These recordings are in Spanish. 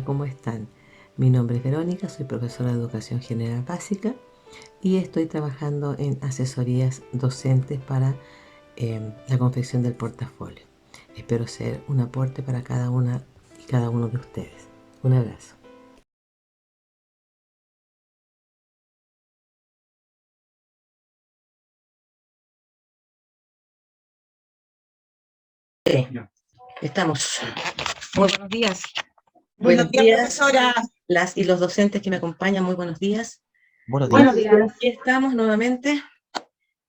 Hola, ¿cómo están? Mi nombre es Verónica, soy profesora de Educación General Básica y estoy trabajando en asesorías docentes para la confección del portafolio. Espero ser un aporte para cada una y cada uno de ustedes. Un abrazo. Estamos. Muy buenos días. Buenos días, profesora. Las y los docentes que me acompañan, muy buenos días. Buenos días. Buenos días. Aquí estamos nuevamente,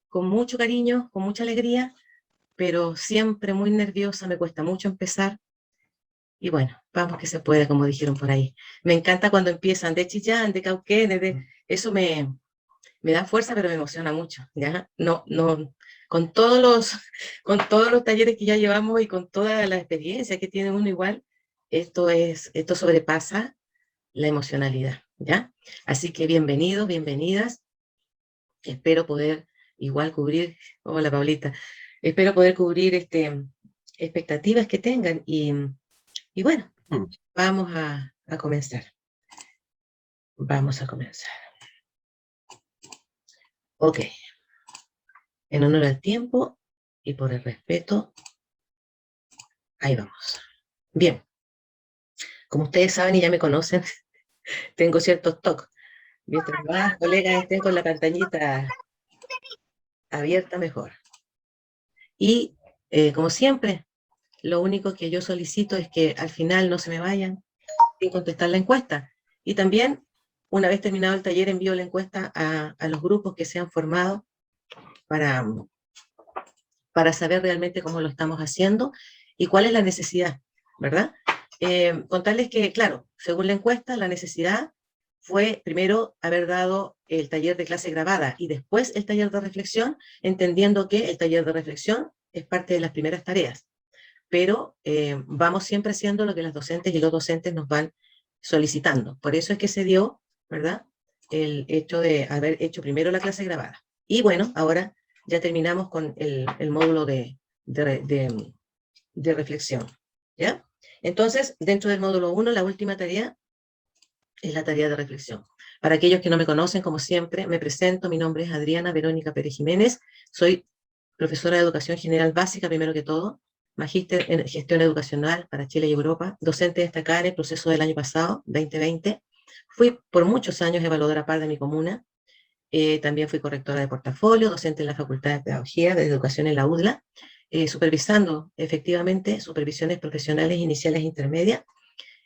con mucho cariño, con mucha alegría, pero siempre muy nerviosa, me cuesta mucho empezar. Y bueno, vamos que se puede, como dijeron por ahí. Me encanta cuando empiezan de Chillán, de Cauquenes, eso me da fuerza, pero me emociona mucho, ¿ya? No, con todos los, con todos los talleres que ya llevamos y con toda la experiencia que tiene uno igual, esto sobrepasa la emocionalidad, ¿ya? Así que bienvenidos, bienvenidas. Espero poder igual cubrir, hola Paulita, espero poder cubrir expectativas que tengan y bueno, vamos a comenzar. Vamos a comenzar. Ok. En honor al tiempo y por el respeto, ahí vamos. Bien. Como ustedes saben y ya me conocen, tengo ciertos toques. Mientras más colegas estén con la pantallita abierta, mejor. Y como siempre, lo único que yo solicito es que al final no se me vayan sin contestar la encuesta. Y también, una vez terminado el taller, envío la encuesta a los grupos que se han formado para, para saber realmente cómo lo estamos haciendo y cuál es la necesidad, ¿verdad? Contarles que, claro, según la encuesta, la necesidad fue primero haber dado el taller de clase grabada y después el taller de reflexión, entendiendo que el taller de reflexión es parte de las primeras tareas, pero vamos siempre haciendo lo que las docentes y los docentes nos van solicitando. Por eso es que se dio, ¿verdad?, el hecho de haber hecho primero la clase grabada. Y bueno, ahora ya terminamos con el módulo de reflexión, ¿ya? Entonces, dentro del módulo 1, la última tarea es la tarea de reflexión. Para aquellos que no me conocen, como siempre, me presento. Mi nombre es Adriana Verónica Pérez Jiménez. Soy profesora de Educación General Básica, primero que todo, magíster en Gestión Educacional para Chile y Europa, docente destacada en el proceso del año pasado, 2020. Fui por muchos años evaluadora par de mi comuna. También fui correctora de portafolio, docente en la Facultad de Pedagogía de Educación en la UDLA, supervisando efectivamente supervisiones profesionales iniciales e intermedias,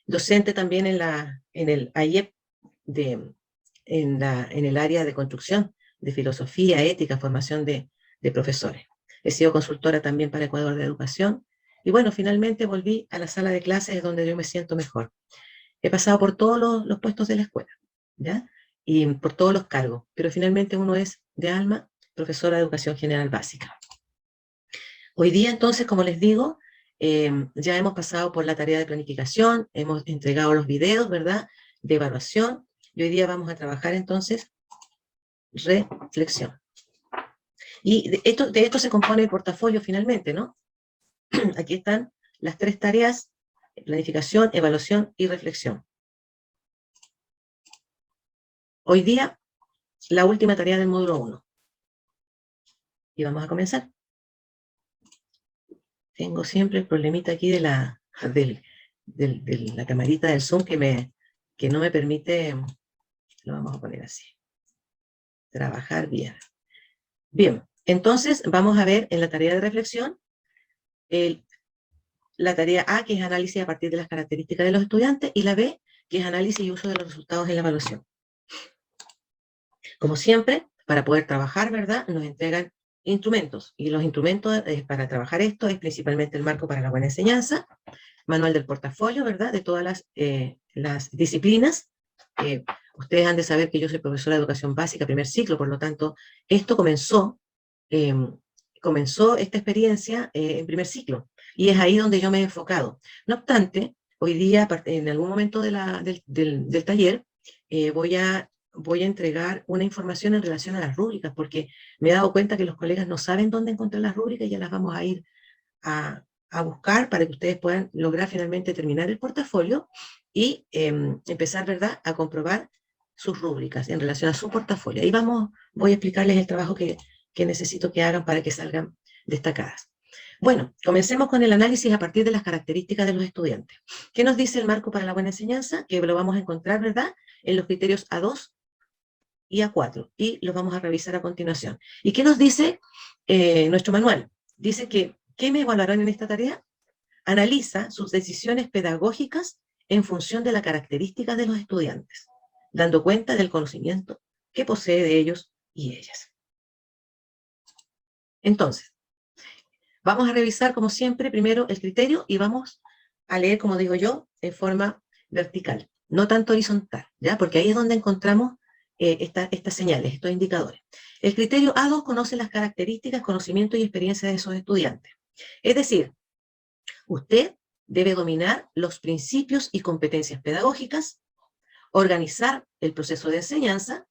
docente también en el AIEP, en el área de construcción, de filosofía, ética, formación de profesores. He sido consultora también para Ecuador de Educación, y bueno, finalmente volví a la sala de clases donde yo me siento mejor. He pasado por todos los puestos de la escuela, ¿ya? Y por todos los cargos, pero finalmente uno es de alma profesora de Educación General Básica. Hoy día, entonces, como les digo, ya hemos pasado por la tarea de planificación, hemos entregado los videos, ¿verdad?, de evaluación, y hoy día vamos a trabajar, entonces, reflexión. Y de esto se compone el portafolio, finalmente, ¿no? Aquí están las tres tareas: planificación, evaluación y reflexión. Hoy día, la última tarea del módulo 1. Y vamos a comenzar. Tengo siempre el problemita aquí de la camarita del Zoom que no me permite, lo vamos a poner así, trabajar bien. Bien, entonces vamos a ver en la tarea de reflexión la tarea A, que es análisis a partir de las características de los estudiantes, y la B, que es análisis y uso de los resultados en la evaluación. Como siempre, para poder trabajar, ¿verdad?, nos entregan instrumentos, y los instrumentos para trabajar esto es principalmente el marco para la buena enseñanza, manual del portafolio, ¿verdad?, de todas las disciplinas. Ustedes han de saber que yo soy profesora de educación básica, primer ciclo, por lo tanto, esto comenzó esta experiencia en primer ciclo, y es ahí donde yo me he enfocado. No obstante, hoy día, en algún momento del taller, voy a entregar una información en relación a las rúbricas, porque me he dado cuenta que los colegas no saben dónde encontrar las rúbricas, y ya las vamos a ir a buscar para que ustedes puedan lograr finalmente terminar el portafolio y empezar, ¿verdad?, a comprobar sus rúbricas en relación a su portafolio. Ahí voy a explicarles el trabajo que necesito que hagan para que salgan destacadas. Bueno, comencemos con el análisis a partir de las características de los estudiantes. ¿Qué nos dice el marco para la buena enseñanza? Que lo vamos a encontrar, ¿verdad?, en los criterios A2 y A4, y los vamos a revisar a continuación. ¿Y qué nos dice nuestro manual? Dice que, ¿qué me evaluarán en esta tarea? Analiza sus decisiones pedagógicas en función de las características de los estudiantes, dando cuenta del conocimiento que posee de ellos y ellas. Entonces, vamos a revisar, como siempre, primero el criterio y vamos a leer, como digo yo, en forma vertical, no tanto horizontal, ¿ya? Porque ahí es donde encontramos estas señales, estos indicadores. El criterio A2 conoce las características, conocimiento y experiencia de esos estudiantes. Es decir, usted debe dominar los principios y competencias pedagógicas, organizar el proceso de enseñanza,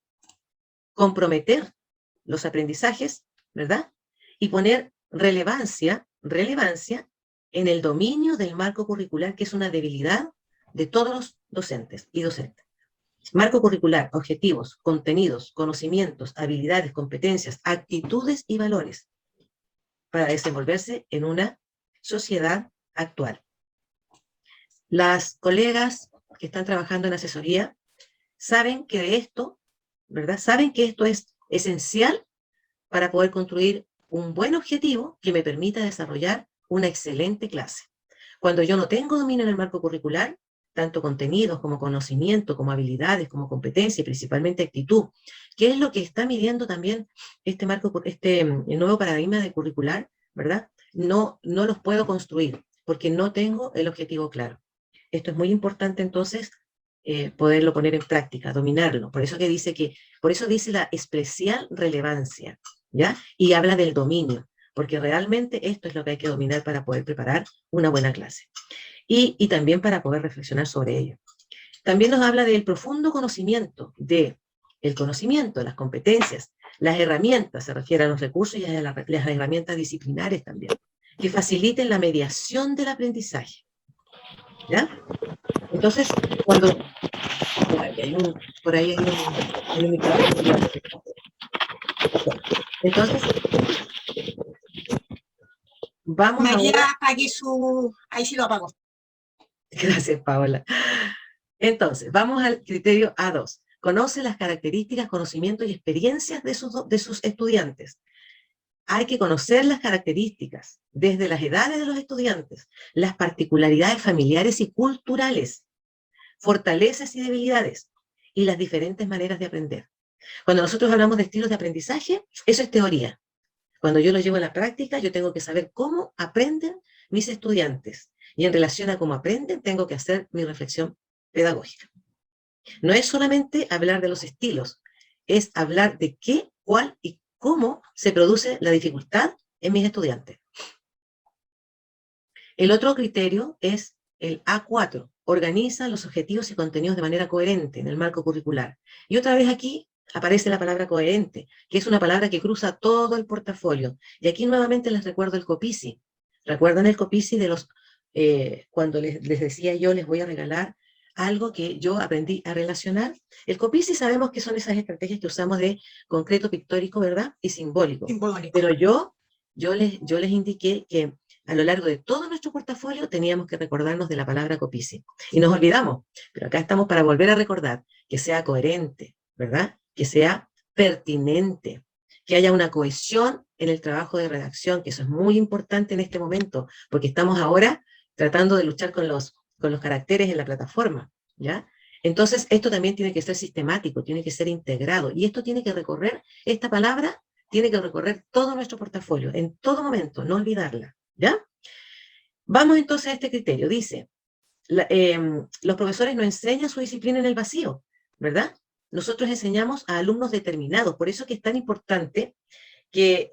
comprometer los aprendizajes, ¿verdad? Y poner relevancia en el dominio del marco curricular, que es una debilidad de todos los docentes y docentes. Marco curricular, objetivos, contenidos, conocimientos, habilidades, competencias, actitudes y valores para desenvolverse en una sociedad actual. Las colegas que están trabajando en asesoría saben que de esto, ¿verdad? Saben que esto es esencial para poder construir un buen objetivo que me permita desarrollar una excelente clase. Cuando yo no tengo dominio en el marco curricular, tanto contenidos como conocimiento, como habilidades, como competencia y principalmente actitud, que es lo que está midiendo también el nuevo paradigma de curricular, ¿verdad? No los puedo construir porque no tengo el objetivo claro. Esto es muy importante entonces poderlo poner en práctica, dominarlo. Por eso dice la especial relevancia, ¿ya? Y habla del dominio, porque realmente esto es lo que hay que dominar para poder preparar una buena clase. Y también para poder reflexionar sobre ello. También nos habla del profundo conocimiento, el conocimiento, las competencias, las herramientas, se refiere a los recursos y a las herramientas disciplinares también, que faciliten la mediación del aprendizaje. ¿Ya? Entonces, por ahí hay un micrófono. Entonces, vamos María ahora. apague su... Ahí sí lo apago. Gracias, Paola. Entonces, vamos al criterio A2. Conoce las características, conocimientos y experiencias de sus estudiantes. Hay que conocer las características, desde las edades de los estudiantes, las particularidades familiares y culturales, fortalezas y debilidades, y las diferentes maneras de aprender. Cuando nosotros hablamos de estilos de aprendizaje, eso es teoría. Cuando yo lo llevo a la práctica, yo tengo que saber cómo aprenden mis estudiantes. Y en relación a cómo aprenden, tengo que hacer mi reflexión pedagógica. No es solamente hablar de los estilos, es hablar de qué, cuál y cómo se produce la dificultad en mis estudiantes. El otro criterio es el A4. Organiza los objetivos y contenidos de manera coherente en el marco curricular. Y otra vez aquí aparece la palabra coherente, que es una palabra que cruza todo el portafolio. Y aquí nuevamente les recuerdo el COPICI. ¿Recuerdan el COPICI de cuando les decía yo, les voy a regalar algo que yo aprendí a relacionar? El COPICI sabemos que son esas estrategias que usamos de concreto, pictórico, ¿verdad? Y simbólico. Pero yo les indiqué que a lo largo de todo nuestro portafolio teníamos que recordarnos de la palabra COPICI. Y nos olvidamos, pero acá estamos para volver a recordar que sea coherente, ¿verdad? Que sea pertinente, que haya una cohesión en el trabajo de redacción, que eso es muy importante en este momento, porque estamos ahora tratando de luchar con los caracteres en la plataforma, ¿ya? Entonces, esto también tiene que ser sistemático, tiene que ser integrado, y esto tiene que recorrer, esta palabra tiene que recorrer todo nuestro portafolio, en todo momento, no olvidarla, ¿ya? Vamos entonces a este criterio. Dice, los profesores no enseñan su disciplina en el vacío, ¿verdad? Nosotros enseñamos a alumnos determinados, por eso que es tan importante que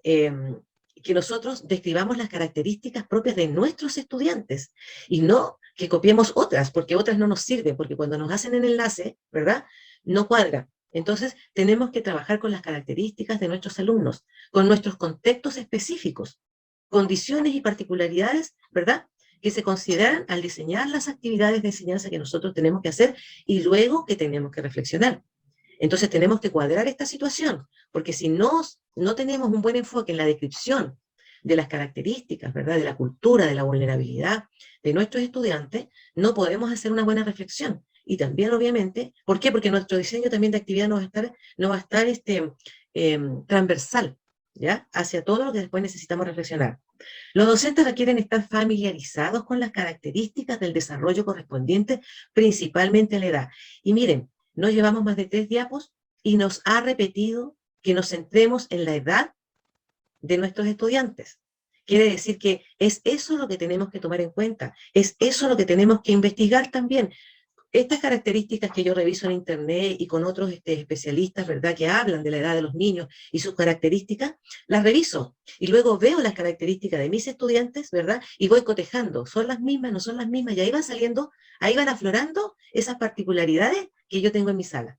nosotros describamos las características propias de nuestros estudiantes y no que copiemos otras, porque otras no nos sirven, porque cuando nos hacen el enlace, ¿verdad? No cuadra. Entonces, tenemos que trabajar con las características de nuestros alumnos, con nuestros contextos específicos, condiciones y particularidades, ¿verdad?, que se consideran al diseñar las actividades de enseñanza que nosotros tenemos que hacer y luego que tenemos que reflexionar. Entonces tenemos que cuadrar esta situación, porque si no tenemos un buen enfoque en la descripción de las características, ¿verdad?, de la cultura, de la vulnerabilidad de nuestros estudiantes, no podemos hacer una buena reflexión. Y también, obviamente, ¿por qué? Porque nuestro diseño también de actividad no va a estar transversal, ¿ya?, hacia todo lo que después necesitamos reflexionar. Los docentes requieren estar familiarizados con las características del desarrollo correspondiente, principalmente a la edad. Y miren, no llevamos más de 3 diapos y nos ha repetido que nos centremos en la edad de nuestros estudiantes. Quiere decir que es eso lo que tenemos que tomar en cuenta, es eso lo que tenemos que investigar también. Estas características que yo reviso en internet y con otros especialistas, ¿verdad?, que hablan de la edad de los niños y sus características, las reviso y luego veo las características de mis estudiantes, ¿verdad?, y voy cotejando, ¿son las mismas, no son las mismas? Y ahí van saliendo, ahí van aflorando esas particularidades que yo tengo en mi sala,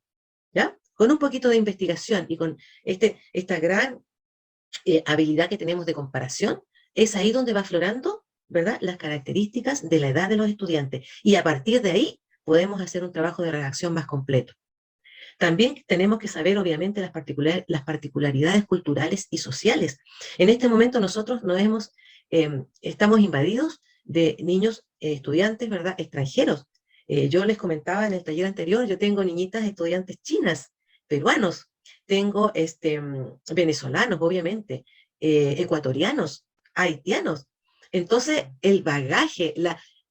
¿ya? Con un poquito de investigación y con esta gran habilidad que tenemos de comparación, es ahí donde va aflorando, ¿verdad?, las características de la edad de los estudiantes. Y a partir de ahí podemos hacer un trabajo de redacción más completo. También tenemos que saber, obviamente, las particularidades culturales y sociales. En este momento nosotros estamos invadidos de niños, estudiantes, ¿verdad?, extranjeros. Yo les comentaba en el taller anterior, yo tengo niñitas estudiantes chinas, peruanos, tengo venezolanos, obviamente, ecuatorianos, haitianos. Entonces, el bagaje,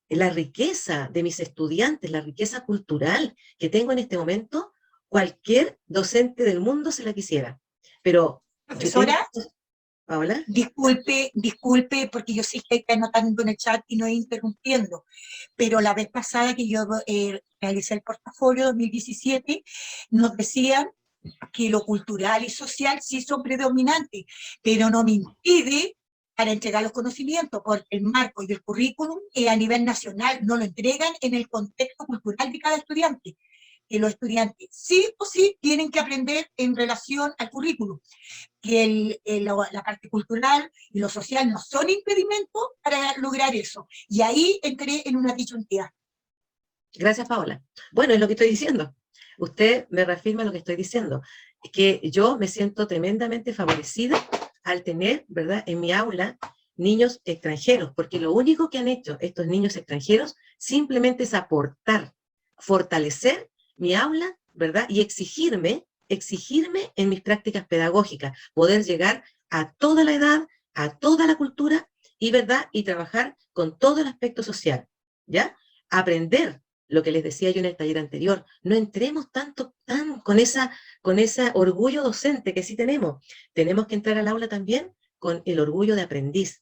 la riqueza de mis estudiantes, la riqueza cultural que tengo en este momento, cualquier docente del mundo se la quisiera. Pero yo tengo, Profesora, Paola, disculpe, porque yo sí que estoy anotando en el chat y no interrumpiendo, pero la vez pasada que yo realicé el portafolio 2017, nos decían que lo cultural y social sí son predominantes, pero no me impide para entregar los conocimientos, porque el marco y el currículum a nivel nacional no lo entregan en el contexto cultural de cada estudiante, que los estudiantes sí o sí tienen que aprender en relación al currículum, que la parte cultural y lo social no son impedimentos para lograr eso. Y ahí entré en una disyuntiva. gracias, Paola. Bueno, es lo que estoy diciendo. Usted me reafirma lo que estoy diciendo, que yo me siento tremendamente favorecida al tener, ¿verdad?, en mi aula niños extranjeros, porque lo único que han hecho estos niños extranjeros simplemente es aportar, fortalecer mi aula, ¿verdad?, y exigirme en mis prácticas pedagógicas, poder llegar a toda la edad, a toda la cultura y, ¿verdad?, y trabajar con todo el aspecto social, ¿ya? Aprender lo que les decía yo en el taller anterior, no entremos con ese orgullo docente que sí tenemos que entrar al aula también con el orgullo de aprendiz.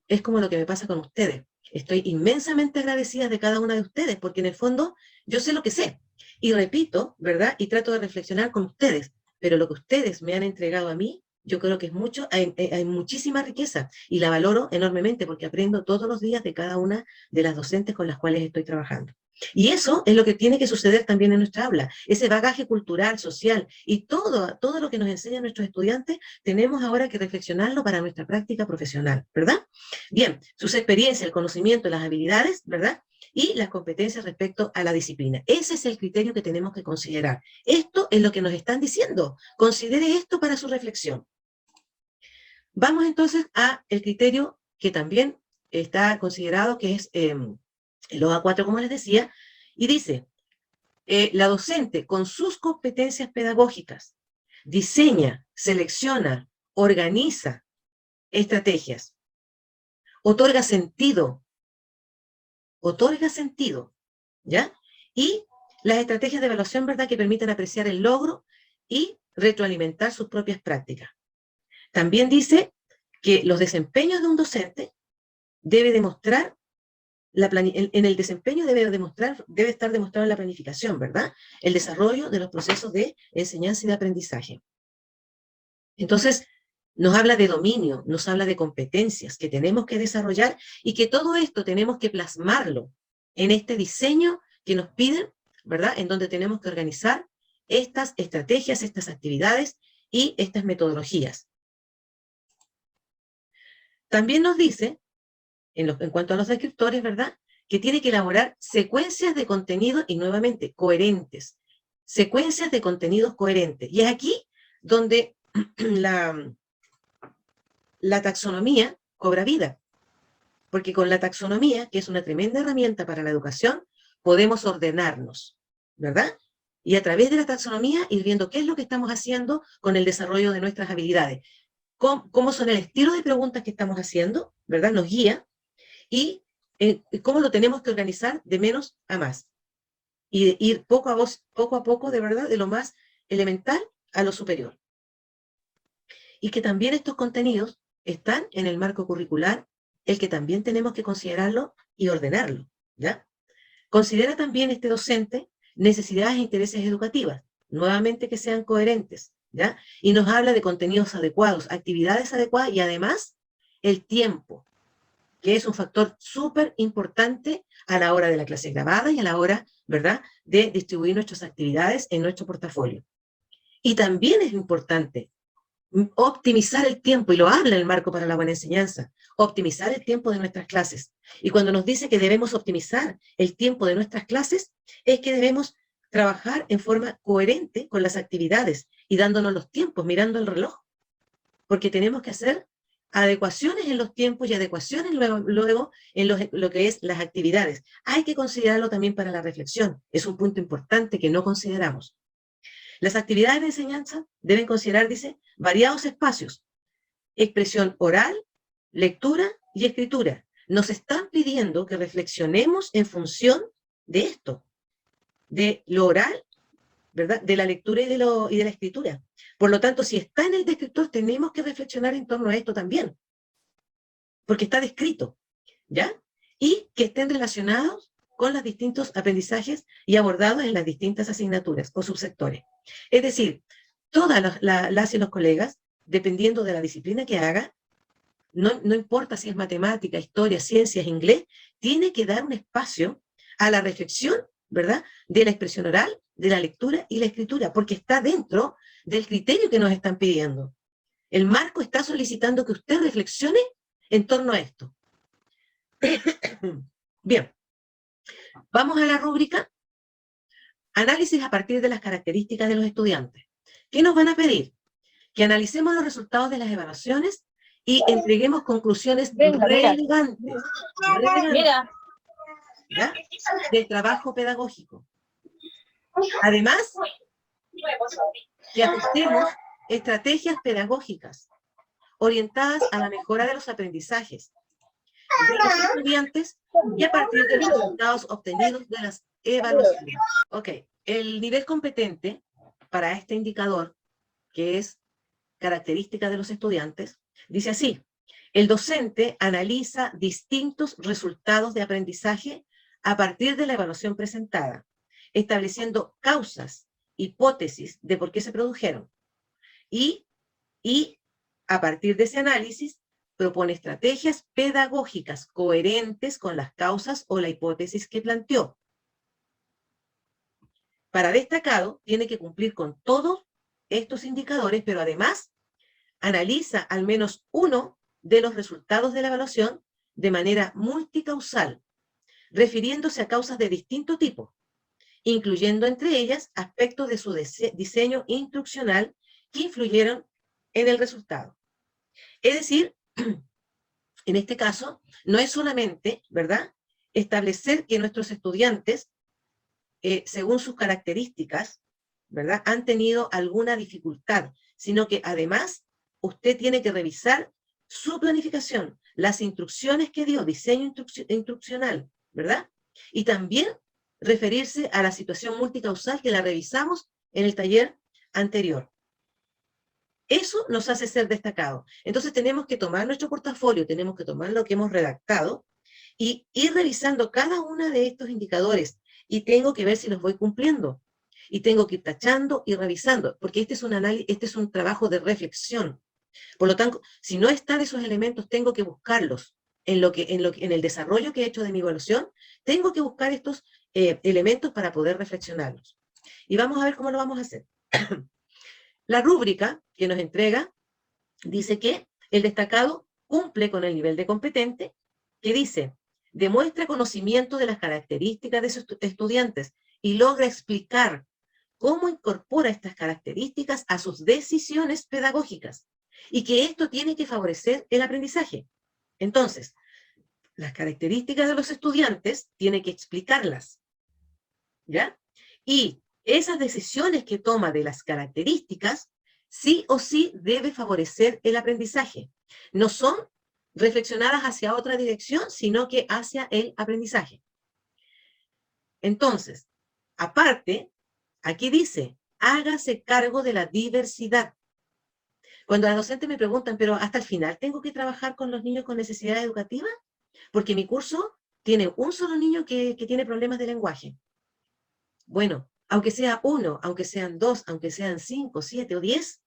Es como lo que me pasa con ustedes. Estoy inmensamente agradecida de cada una de ustedes, porque en el fondo yo sé lo que sé, y repito, ¿verdad?, y trato de reflexionar con ustedes, pero lo que ustedes me han entregado a mí, yo creo que es mucho, hay muchísima riqueza, y la valoro enormemente, porque aprendo todos los días de cada una de las docentes con las cuales estoy trabajando. Y eso es lo que tiene que suceder también en nuestra aula. Ese bagaje cultural, social y todo lo que nos enseñan nuestros estudiantes, tenemos ahora que reflexionarlo para nuestra práctica profesional, ¿verdad? Bien, sus experiencias, el conocimiento, las habilidades, ¿verdad?, y las competencias respecto a la disciplina. Ese es el criterio que tenemos que considerar. Esto es lo que nos están diciendo. Considere esto para su reflexión. Vamos entonces a el criterio que también está considerado, que es el OA4, como les decía, y dice, la docente con sus competencias pedagógicas diseña, selecciona, organiza estrategias, otorga sentido, ¿ya? Y las estrategias de evaluación, ¿verdad?, que permiten apreciar el logro y retroalimentar sus propias prácticas. También dice que los desempeños de un docente debe demostrar, en el desempeño debe estar demostrado en la planificación, ¿verdad?, el desarrollo de los procesos de enseñanza y de aprendizaje. Entonces, nos habla de dominio, nos habla de competencias que tenemos que desarrollar y que todo esto tenemos que plasmarlo en este diseño que nos piden, ¿verdad?, en donde tenemos que organizar estas estrategias, estas actividades y estas metodologías. También nos dice en cuanto a los descriptores, ¿verdad? Que tiene que elaborar secuencias de contenido y nuevamente coherentes. Secuencias de contenidos coherentes. Y es aquí donde la taxonomía cobra vida. Porque con la taxonomía, que es una tremenda herramienta para la educación, podemos ordenarnos, ¿verdad? Y a través de la taxonomía ir viendo qué es lo que estamos haciendo con el desarrollo de nuestras habilidades. Cómo son el estilo de preguntas que estamos haciendo, ¿verdad? Nos guía. Y cómo lo tenemos que organizar de menos a más. Y de ir poco a poco, de verdad, de lo más elemental a lo superior. Y que también estos contenidos están en el marco curricular, el que también tenemos que considerarlo y ordenarlo, ¿ya? Considera también este docente necesidades e intereses educativas, nuevamente que sean coherentes, ¿ya? Y nos habla de contenidos adecuados, actividades adecuadas y además el tiempo, que es un factor súper importante a la hora de la clase grabada y a la hora, ¿verdad?, de distribuir nuestras actividades en nuestro portafolio. Y también es importante optimizar el tiempo, y lo habla el marco para la buena enseñanza, optimizar el tiempo de nuestras clases. Y cuando nos dice que debemos optimizar el tiempo de nuestras clases, es que debemos trabajar en forma coherente con las actividades y dándonos los tiempos, mirando el reloj, porque tenemos que hacer adecuaciones en los tiempos y adecuaciones luego en lo que es las actividades. Hay que considerarlo también para la reflexión. Es un punto importante que no consideramos. Las actividades de enseñanza deben considerar, dice, variados espacios, expresión oral, lectura y escritura. Nos están pidiendo que reflexionemos en función de esto, de lo oral, ¿verdad?, de la lectura y de la escritura. Por lo tanto, si está en el descriptor, tenemos que reflexionar en torno a esto también, porque está descrito, ¿ya? Y que estén relacionados con los distintos aprendizajes y abordados en las distintas asignaturas o subsectores. Es decir, todas las y los colegas, dependiendo de la disciplina que haga, no importa si es matemática, historia, ciencias, inglés, tiene que dar un espacio a la reflexión, ¿verdad?, de la expresión oral, de la lectura y la escritura, porque está dentro del criterio que nos están pidiendo. El marco está solicitando que usted reflexione en torno a esto. Bien, vamos a la rúbrica. Análisis a partir de las características de los estudiantes. ¿Qué nos van a pedir? Que analicemos los resultados de las evaluaciones y entreguemos conclusiones relevantes, ¿ya?, del trabajo pedagógico. Además, que ajustemos estrategias pedagógicas orientadas a la mejora de los aprendizajes de los estudiantes y a partir de los resultados obtenidos de las evaluaciones. Ok, el nivel competente para este indicador, que es característica de los estudiantes, dice así: el docente analiza distintos resultados de aprendizaje a partir de la evaluación presentada, estableciendo causas, hipótesis de por qué se produjeron, y a partir de ese análisis propone estrategias pedagógicas coherentes con las causas o la hipótesis que planteó. Para destacado, tiene que cumplir con todos estos indicadores, pero además analiza al menos uno de los resultados de la evaluación de manera multicausal, refiriéndose a causas de distinto tipo, incluyendo entre ellas aspectos de su diseño instruccional que influyeron en el resultado. Es decir, en este caso, no es solamente, ¿verdad?, establecer que nuestros estudiantes, según sus características, ¿verdad?, han tenido alguna dificultad, sino que además usted tiene que revisar su planificación, las instrucciones que dio, diseño instruccional, ¿verdad? Y también referirse a la situación multicausal que la revisamos en el taller anterior. Eso nos hace ser destacados. Entonces tenemos que tomar nuestro portafolio, tenemos que tomar lo que hemos redactado y ir revisando cada uno de estos indicadores y tengo que ver si los voy cumpliendo. Y tengo que ir tachando y revisando, porque este es un análisis, este es un trabajo de reflexión. Por lo tanto, si no están esos elementos, tengo que buscarlos. En el desarrollo que he hecho de mi evaluación, tengo que buscar estos elementos para poder reflexionarlos. Y vamos a ver cómo lo vamos a hacer. La rúbrica que nos entrega dice que el destacado cumple con el nivel de competente que dice, demuestra conocimiento de las características de sus estudiantes y logra explicar cómo incorpora estas características a sus decisiones pedagógicas y que esto tiene que favorecer el aprendizaje. Entonces, las características de los estudiantes tiene que explicarlas, ¿ya? Y esas decisiones que toma de las características, sí o sí debe favorecer el aprendizaje. No son reflexionadas hacia otra dirección, sino que hacia el aprendizaje. Entonces, aparte, aquí dice, hágase cargo de la diversidad. Cuando las docentes me preguntan, pero hasta el final tengo que trabajar con los niños con necesidades educativas, porque mi curso tiene un solo niño que tiene problemas de lenguaje. Bueno, aunque sea uno, aunque sean dos, aunque sean 5, 7 o 10,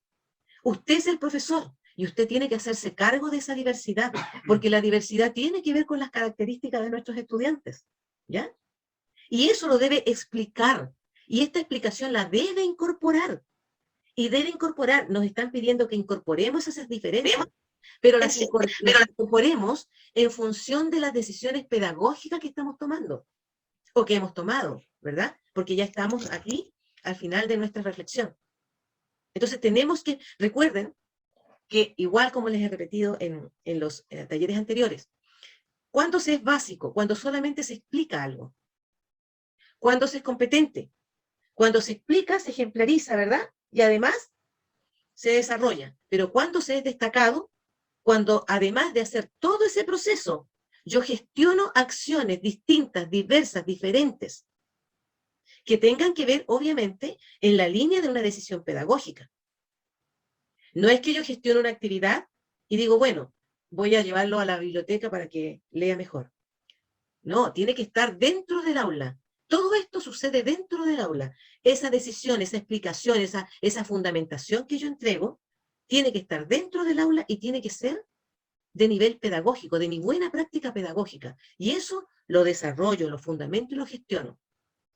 usted es el profesor y usted tiene que hacerse cargo de esa diversidad, porque la diversidad tiene que ver con las características de nuestros estudiantes, ¿ya? Y eso lo debe explicar, y esta explicación la debe incorporar, y debe incorporar, nos están pidiendo que incorporemos esas diferencias, pero las incorporemos en función de las decisiones pedagógicas que estamos tomando, o que hemos tomado, ¿verdad? Porque ya estamos aquí al final de nuestra reflexión. Entonces tenemos que, recuerden que igual como les he repetido en los talleres anteriores, ¿cuándo se es básico? Cuando solamente se explica algo. ¿Cuándo se es competente? Cuando se explica, se ejemplariza, ¿verdad? Y además se desarrolla. Pero cuando se es destacado, cuando además de hacer todo ese proceso, yo gestiono acciones distintas, diversas, diferentes, que tengan que ver, obviamente, en la línea de una decisión pedagógica. No es que yo gestione una actividad y digo, bueno, voy a llevarlo a la biblioteca para que lea mejor. No, tiene que estar dentro del aula. Todo esto sucede dentro del aula. Esa decisión, esa explicación, esa fundamentación que yo entrego, tiene que estar dentro del aula y tiene que ser de nivel pedagógico, de mi buena práctica pedagógica. Y eso lo desarrollo, lo fundamento y lo gestiono.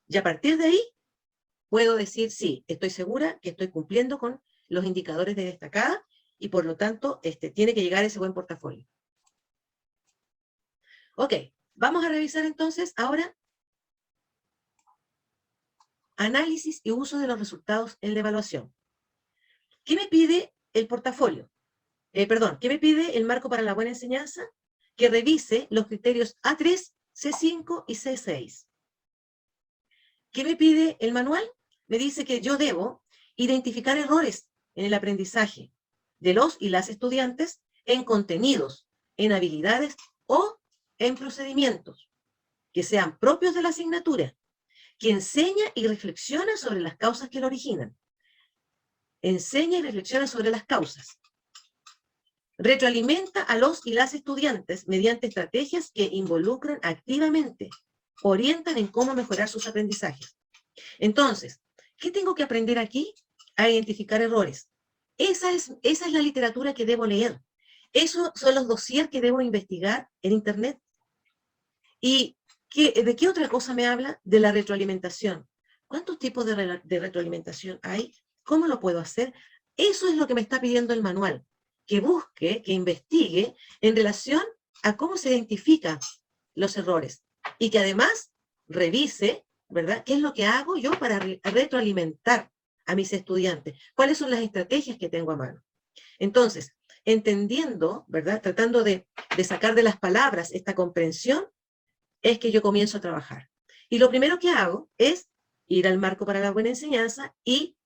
Y a partir de ahí, puedo decir, sí, estoy segura que estoy cumpliendo con los indicadores de destacada y por lo tanto tiene que llegar ese buen portafolio. Ok, vamos a revisar entonces ahora análisis y uso de los resultados en la evaluación. ¿Qué me pide el portafolio? ¿Qué me pide el marco para la buena enseñanza? Que revise los criterios A3, C5 y C6. ¿Qué me pide el manual? Me dice que yo debo identificar errores en el aprendizaje de los y las estudiantes en contenidos, en habilidades o en procedimientos que sean propios de la asignatura, que enseña y reflexiona sobre las causas que lo originan. Enseña y reflexiona sobre las causas. Retroalimenta a los y las estudiantes mediante estrategias que involucran activamente, orientan en cómo mejorar sus aprendizajes. Entonces, ¿qué tengo que aprender aquí? A identificar errores. Esa es la literatura que debo leer. Esos son los dossiers que debo investigar en Internet. ¿Y de qué otra cosa me habla? De la retroalimentación. ¿Cuántos tipos de retroalimentación hay? ¿Cómo lo puedo hacer? Eso es lo que me está pidiendo el manual. Que busque, que investigue en relación a cómo se identifican los errores. Y que además revise, ¿verdad? ¿Qué es lo que hago yo para retroalimentar a mis estudiantes? ¿Cuáles son las estrategias que tengo a mano? Entonces, entendiendo, ¿verdad? Tratando de sacar de las palabras esta comprensión, es que yo comienzo a trabajar. Y lo primero que hago es ir al marco para la buena enseñanza y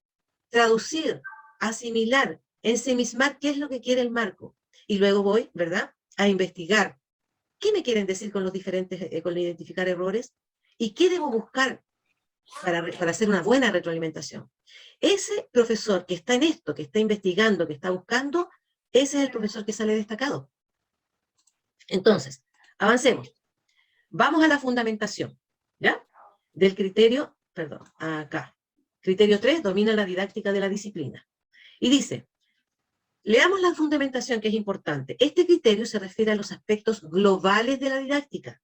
traducir, asimilar, ensimismar qué es lo que quiere el marco. Y luego voy, ¿verdad?, a investigar qué me quieren decir con los diferentes, con identificar errores y qué debo buscar para hacer una buena retroalimentación. Ese profesor que está en esto, que está investigando, que está buscando, ese es el profesor que sale destacado. Entonces, avancemos. Vamos a la fundamentación, ¿ya? Del criterio, perdón, acá. Criterio 3, domina la didáctica de la disciplina. Y dice, leamos la fundamentación que es importante. Este criterio se refiere a los aspectos globales de la didáctica,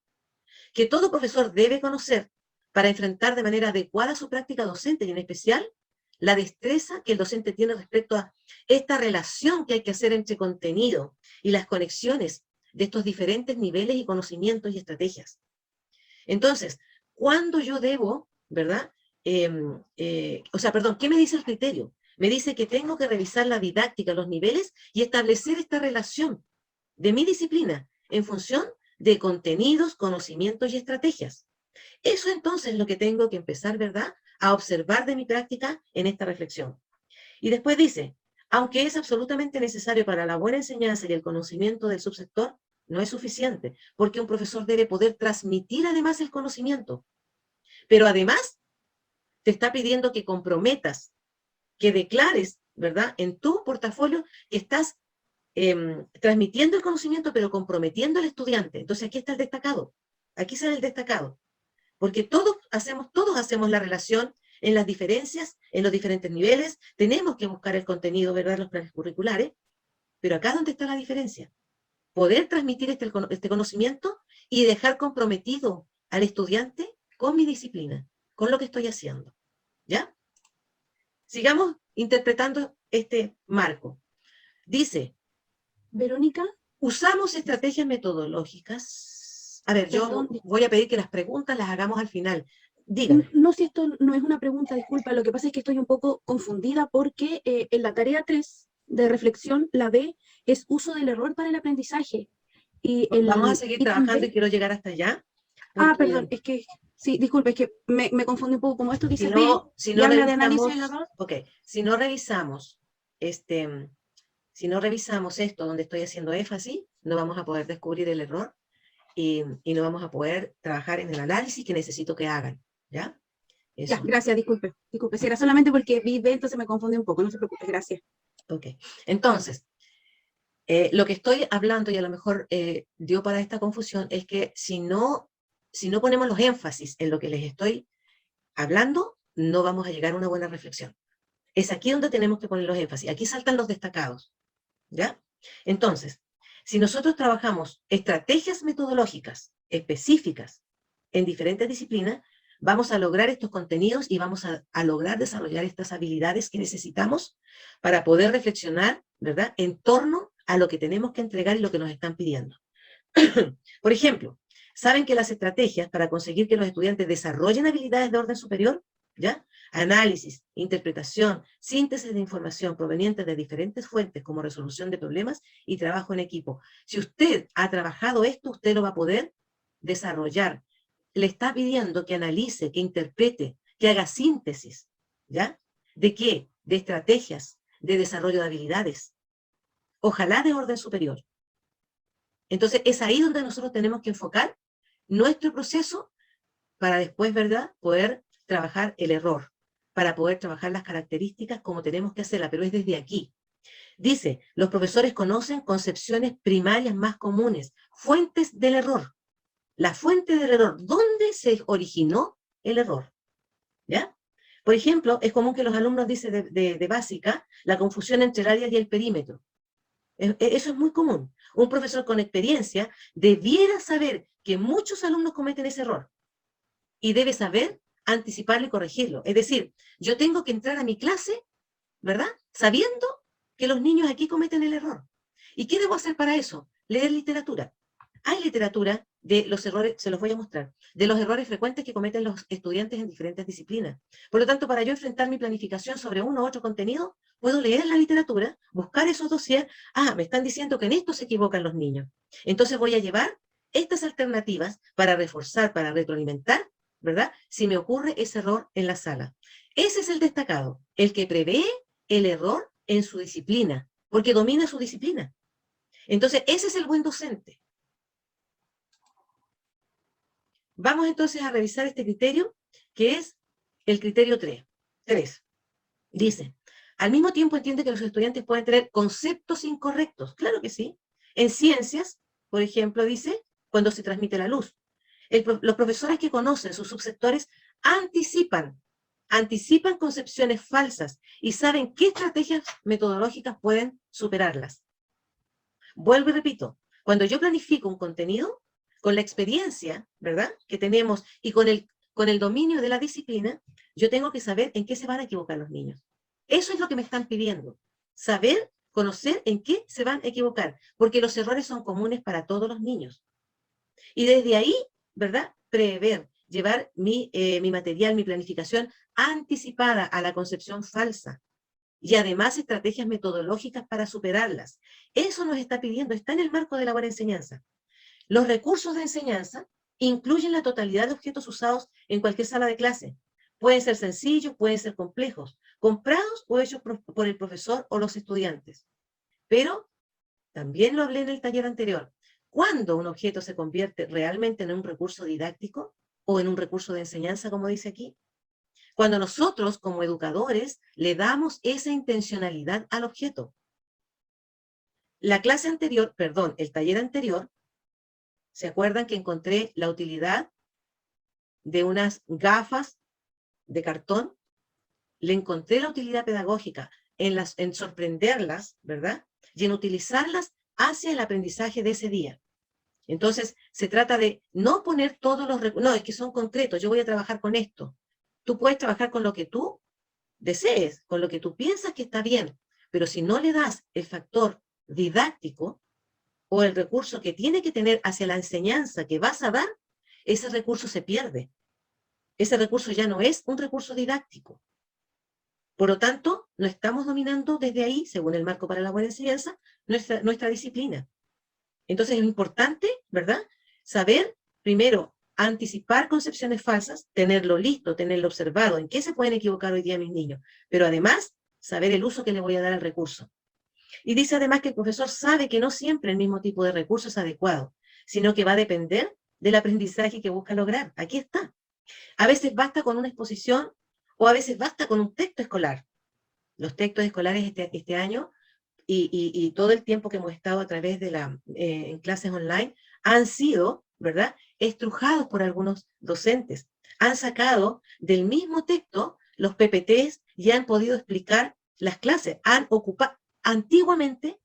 que todo profesor debe conocer para enfrentar de manera adecuada su práctica docente y en especial la destreza que el docente tiene respecto a esta relación que hay que hacer entre contenido y las conexiones de estos diferentes niveles y conocimientos y estrategias. Entonces, ¿cuándo yo debo, verdad? ¿Qué me dice el criterio? Me dice que tengo que revisar la didáctica, los niveles y establecer esta relación de mi disciplina en función de contenidos, conocimientos y estrategias. Eso entonces es lo que tengo que empezar, ¿verdad?, a observar de mi práctica en esta reflexión. Y después dice, aunque es absolutamente necesario para la buena enseñanza y el conocimiento del subsector, no es suficiente, porque un profesor debe poder transmitir además el conocimiento. Pero además te está pidiendo que comprometas, que declares, ¿verdad?, en tu portafolio que estás transmitiendo el conocimiento, pero comprometiendo al estudiante. Entonces aquí está el destacado. Aquí sale el destacado. Porque todos hacemos la relación en las diferencias, en los diferentes niveles. Tenemos que buscar el contenido, ¿verdad?, los planes curriculares. Pero acá es donde está la diferencia. Poder transmitir este conocimiento y dejar comprometido al estudiante con mi disciplina, con lo que estoy haciendo. ¿Ya? Sigamos interpretando este marco. Dice, Verónica, usamos estrategias metodológicas. A ver, yo perdón, voy a pedir que las preguntas las hagamos al final. Dígame. no, si esto no es una pregunta, disculpa, lo que pasa es que estoy un poco confundida porque en la tarea 3 de reflexión, la B es uso del error para el aprendizaje. Y Vamos a el seguir ítem trabajando y B, quiero llegar hasta allá. perdón, es que, sí, disculpe, es que me confundí un poco, como esto Si dice B no, si y no habla de análisis revisamos, del error. ok, si no revisamos, si no revisamos esto donde estoy haciendo énfasis, no vamos a poder descubrir el error y no vamos a poder trabajar en el análisis que necesito que hagan, ¿ya? Ya, Eso, gracias, disculpe, si era solamente porque vi B, entonces me confundí un poco, no se preocupe, gracias. ok. Entonces, lo que estoy hablando, y a lo mejor dio para esta confusión, es que si no ponemos los énfasis en lo que les estoy hablando, no vamos a llegar a una buena reflexión. Es aquí donde tenemos que poner los énfasis. Aquí saltan los destacados, ¿ya? Entonces, si nosotros trabajamos estrategias metodológicas específicas en diferentes disciplinas, vamos a lograr estos contenidos y vamos a lograr desarrollar estas habilidades que necesitamos para poder reflexionar, ¿verdad?, en torno a lo que tenemos que entregar y lo que nos están pidiendo. Por ejemplo, ¿saben que las estrategias para conseguir que los estudiantes desarrollen habilidades de orden superior, ¿ya? Análisis, interpretación, síntesis de información proveniente de diferentes fuentes como resolución de problemas y trabajo en equipo? Si usted ha trabajado esto, usted lo va a poder desarrollar. Le está pidiendo que analice, que interprete, que haga síntesis, ¿ya? ¿De qué? De estrategias, de desarrollo de habilidades. Ojalá de orden superior. Entonces, es ahí donde nosotros tenemos que enfocar nuestro proceso para después, ¿verdad?, poder trabajar el error, para poder trabajar las características como tenemos que hacerla, pero es desde aquí. Dice, los profesores conocen concepciones primarias más comunes, fuentes del error. La fuente del error, ¿dónde se originó el error? ¿Ya? Por ejemplo, es común que los alumnos dicen de básica la confusión entre el área y el perímetro. Eso es muy común. Un profesor con experiencia debiera saber que muchos alumnos cometen ese error y debe saber anticiparlo y corregirlo. Es decir, yo tengo que entrar a mi clase, ¿verdad?, sabiendo que los niños aquí cometen el error. ¿Y qué debo hacer para eso? Leer literatura. Hay literatura de los errores, se los voy a mostrar, de los errores frecuentes que cometen los estudiantes en diferentes disciplinas. Por lo tanto, para yo enfrentar mi planificación sobre uno u otro contenido, puedo leer la literatura, buscar esos dossiers. Me están diciendo que en esto se equivocan los niños. Entonces voy a llevar estas alternativas para reforzar, para retroalimentar, ¿verdad?, si me ocurre ese error en la sala. Ese es el destacado, el que prevé el error en su disciplina, porque domina su disciplina. Entonces, ese es el buen docente. Vamos entonces a revisar este criterio, que es el criterio 3. Dice, al mismo tiempo entiende que los estudiantes pueden tener conceptos incorrectos. Claro que sí. En ciencias, por ejemplo, dice, cuando se transmite la luz. Los profesores que conocen sus subsectores anticipan concepciones falsas y saben qué estrategias metodológicas pueden superarlas. Vuelvo y repito, cuando yo planifico un contenido, con la experiencia, ¿verdad?, que tenemos y con el dominio de la disciplina, yo tengo que saber en qué se van a equivocar los niños. Eso es lo que me están pidiendo. Saber conocer en qué se van a equivocar, porque los errores son comunes para todos los niños. Y desde ahí, ¿verdad? Prever, llevar mi material, mi planificación anticipada a la concepción falsa. Y además estrategias metodológicas para superarlas. Eso nos está pidiendo, está en el marco de la buena enseñanza. Los recursos de enseñanza incluyen la totalidad de objetos usados en cualquier sala de clase. Pueden ser sencillos, pueden ser complejos, comprados o hechos por el profesor o los estudiantes. Pero, también lo hablé en el taller anterior, ¿cuándo un objeto se convierte realmente en un recurso didáctico o en un recurso de enseñanza, como dice aquí? Cuando nosotros, como educadores, le damos esa intencionalidad al objeto. La clase anterior, perdón, el taller anterior, ¿se acuerdan que encontré la utilidad de unas gafas de cartón? Le encontré la utilidad pedagógica en sorprenderlas, ¿verdad? Y en utilizarlas hacia el aprendizaje de ese día. Entonces, se trata de no poner todos los recursos, no, es que son concretos, yo voy a trabajar con esto. Tú puedes trabajar con lo que tú desees, con lo que tú piensas que está bien, pero si no le das el factor didáctico o el recurso que tiene que tener hacia la enseñanza que vas a dar, ese recurso se pierde. Ese recurso ya no es un recurso didáctico. Por lo tanto, no estamos dominando desde ahí, según el marco para la buena enseñanza, nuestra disciplina. Entonces es importante, ¿verdad?, saber, primero, anticipar concepciones falsas, tenerlo listo, tenerlo observado, en qué se pueden equivocar hoy día mis niños, pero además, saber el uso que le voy a dar al recurso. Y dice además que el profesor sabe que no siempre el mismo tipo de recurso es adecuado, sino que va a depender del aprendizaje que busca lograr. Aquí está. A veces basta con una exposición o a veces basta con un texto escolar. Los textos escolares este año y todo el tiempo que hemos estado a través de en clases online han sido, ¿verdad?, estrujados por algunos docentes. Han sacado del mismo texto los PPTs y han podido explicar las clases. Han ocupado, antiguamente,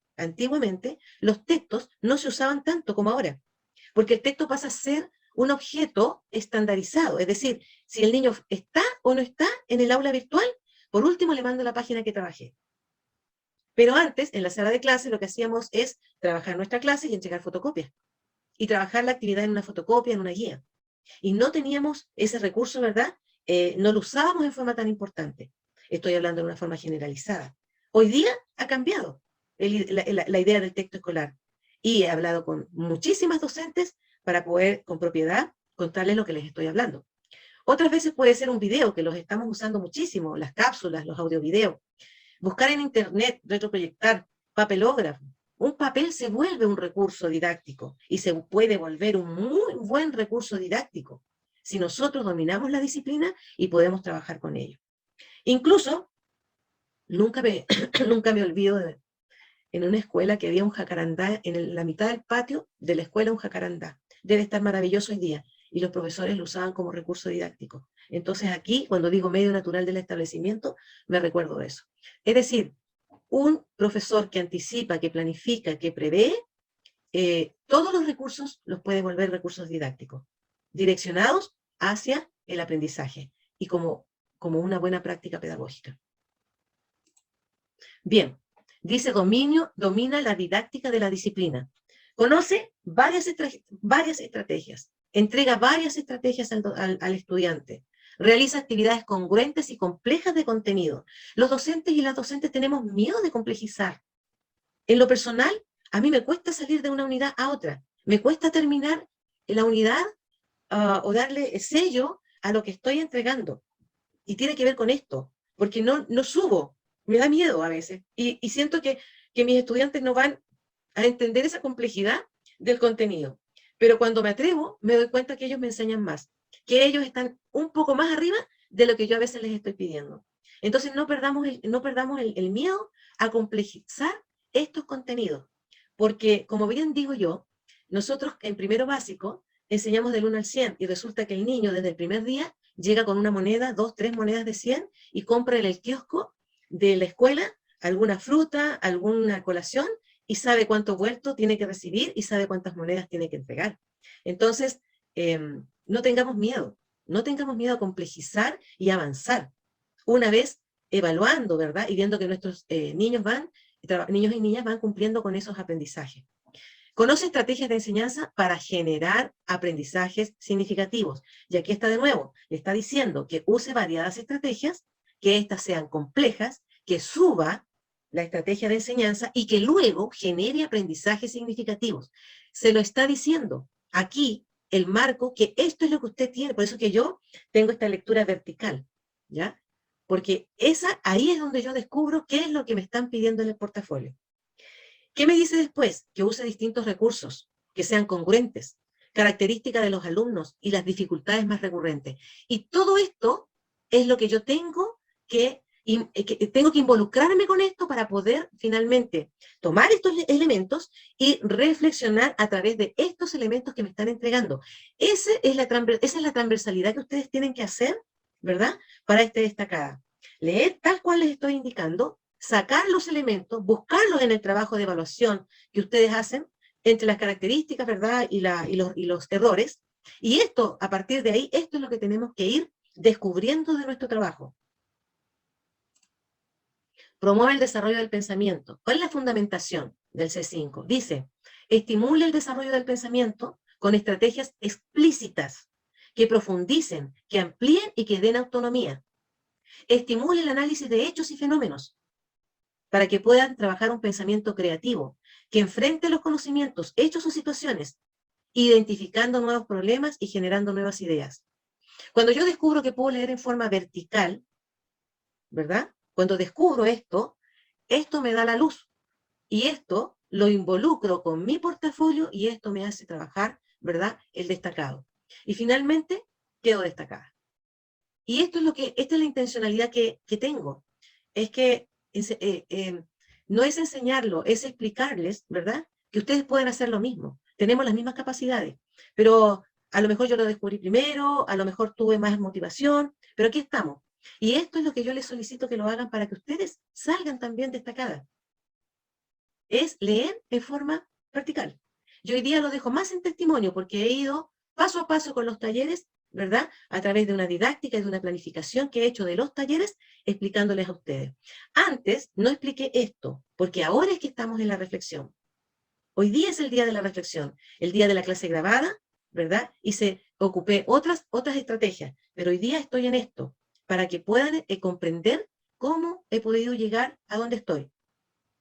los textos no se usaban tanto como ahora, porque el texto pasa a ser un objeto estandarizado. Es decir, si el niño está o no está en el aula virtual, por último le mando la página que trabajé. Pero antes, en la sala de clase, lo que hacíamos es trabajar nuestra clase y entregar fotocopias. Y trabajar la actividad en una fotocopia, en una guía. Y no teníamos ese recurso, ¿verdad? No lo usábamos en forma tan importante. Estoy hablando de una forma generalizada. Hoy día ha cambiado la idea del texto escolar. Y he hablado con muchísimas docentes para poder, con propiedad, contarles lo que les estoy hablando. Otras veces puede ser un video, que los estamos usando muchísimo, las cápsulas, los audiovideos. Buscar en internet, retroproyectar, papelógrafo. Un papel se vuelve un recurso didáctico y se puede volver un muy buen recurso didáctico si nosotros dominamos la disciplina y podemos trabajar con ello. Incluso, nunca me olvido en una escuela que había un jacarandá en la mitad del patio de la escuela, un jacarandá. Debe estar maravilloso hoy día. Y los profesores lo usaban como recurso didáctico. Entonces aquí, cuando digo medio natural del establecimiento, me recuerdo de eso. Es decir, un profesor que anticipa, que planifica, que prevé, todos los recursos los puede volver recursos didácticos, direccionados hacia el aprendizaje y como una buena práctica pedagógica. Bien, dice domina la didáctica de la disciplina. Conoce varias estrategias, entrega varias estrategias al estudiante, realiza actividades congruentes y complejas de contenido. Los docentes y las docentes tenemos miedo de complejizar. En lo personal, a mí me cuesta salir de una unidad a otra. Me cuesta terminar la unidad o darle sello a lo que estoy entregando. Y tiene que ver con esto, porque no subo. Me da miedo a veces. Y siento que mis estudiantes no van a entender esa complejidad del contenido. Pero cuando me atrevo, me doy cuenta que ellos me enseñan más, que ellos están un poco más arriba de lo que yo a veces les estoy pidiendo. Entonces no perdamos el miedo a complejizar estos contenidos, porque como bien digo yo, nosotros en primero básico enseñamos del 1 al 100 y resulta que el niño desde el primer día llega con una moneda, 2, 3 monedas de 100 y compra en el kiosco de la escuela alguna fruta, alguna colación y sabe cuánto vuelto tiene que recibir y sabe cuántas monedas tiene que entregar. Entonces, no tengamos miedo a complejizar y avanzar. Una vez evaluando, ¿verdad? Y viendo que nuestros niños van niños y niñas van cumpliendo con esos aprendizajes. Conoce estrategias de enseñanza para generar aprendizajes significativos. Y aquí está de nuevo, le está diciendo que use variadas estrategias, que éstas sean complejas, que suba la estrategia de enseñanza y que luego genere aprendizajes significativos. Se lo está diciendo aquí el marco, que esto es lo que usted tiene. Por eso que yo tengo esta lectura vertical, ¿ya? Porque ahí es donde yo descubro qué es lo que me están pidiendo en el portafolio. ¿Qué me dice después? Que use distintos recursos, que sean congruentes, características de los alumnos y las dificultades más recurrentes. Y todo esto es lo que yo tengo que involucrarme con esto para poder finalmente tomar estos elementos y reflexionar a través de estos elementos que me están entregando. Esa es la transversalidad que ustedes tienen que hacer, ¿verdad? Para este destacada. Leer tal cual les estoy indicando, sacar los elementos, buscarlos en el trabajo de evaluación que ustedes hacen, entre las características, ¿verdad? Y los errores. Y esto, a partir de ahí, esto es lo que tenemos que ir descubriendo de nuestro trabajo. Promueve el desarrollo del pensamiento. ¿Cuál es la fundamentación del C5? Dice, estimule el desarrollo del pensamiento con estrategias explícitas que profundicen, que amplíen y que den autonomía. Estimule el análisis de hechos y fenómenos para que puedan trabajar un pensamiento creativo, que enfrente los conocimientos, hechos o situaciones, identificando nuevos problemas y generando nuevas ideas. Cuando yo descubro que puedo leer en forma vertical, ¿verdad? Cuando descubro esto me da la luz. Y esto lo involucro con mi portafolio y esto me hace trabajar, ¿verdad? El destacado. Y finalmente, quedo destacada. Y esta es la intencionalidad que tengo. Es que no es enseñarlo, es explicarles, ¿verdad? Que ustedes pueden hacer lo mismo. Tenemos las mismas capacidades, pero a lo mejor yo lo descubrí primero, a lo mejor tuve más motivación, pero aquí estamos. Y esto es lo que yo les solicito que lo hagan para que ustedes salgan también destacadas. Es leer en forma vertical. Yo hoy día lo dejo más en testimonio porque he ido paso a paso con los talleres, ¿verdad? A través de una didáctica y de una planificación que he hecho de los talleres, explicándoles a ustedes. Antes no expliqué esto, porque ahora es que estamos en la reflexión. Hoy día es el día de la reflexión, el día de la clase grabada, ¿verdad? Y ocupé otras estrategias, pero hoy día estoy en esto, para que puedan comprender cómo he podido llegar a donde estoy.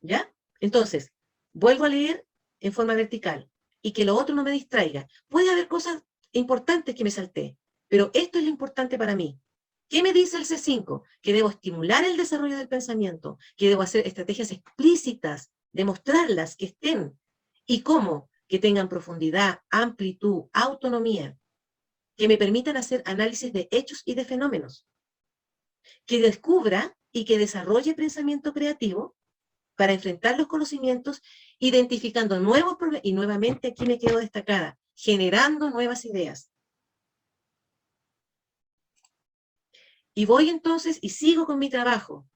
¿Ya? Entonces, vuelvo a leer en forma vertical y que lo otro no me distraiga. Puede haber cosas importantes que me salté, pero esto es lo importante para mí. ¿Qué me dice el C5? Que debo estimular el desarrollo del pensamiento, que debo hacer estrategias explícitas, demostrarlas, que estén. ¿Y cómo? Que tengan profundidad, amplitud, autonomía, que me permitan hacer análisis de hechos y de fenómenos, que descubra y que desarrolle pensamiento creativo para enfrentar los conocimientos, identificando nuevos problemas, y nuevamente aquí me quedo destacada, generando nuevas ideas. Y voy entonces y sigo con mi trabajo,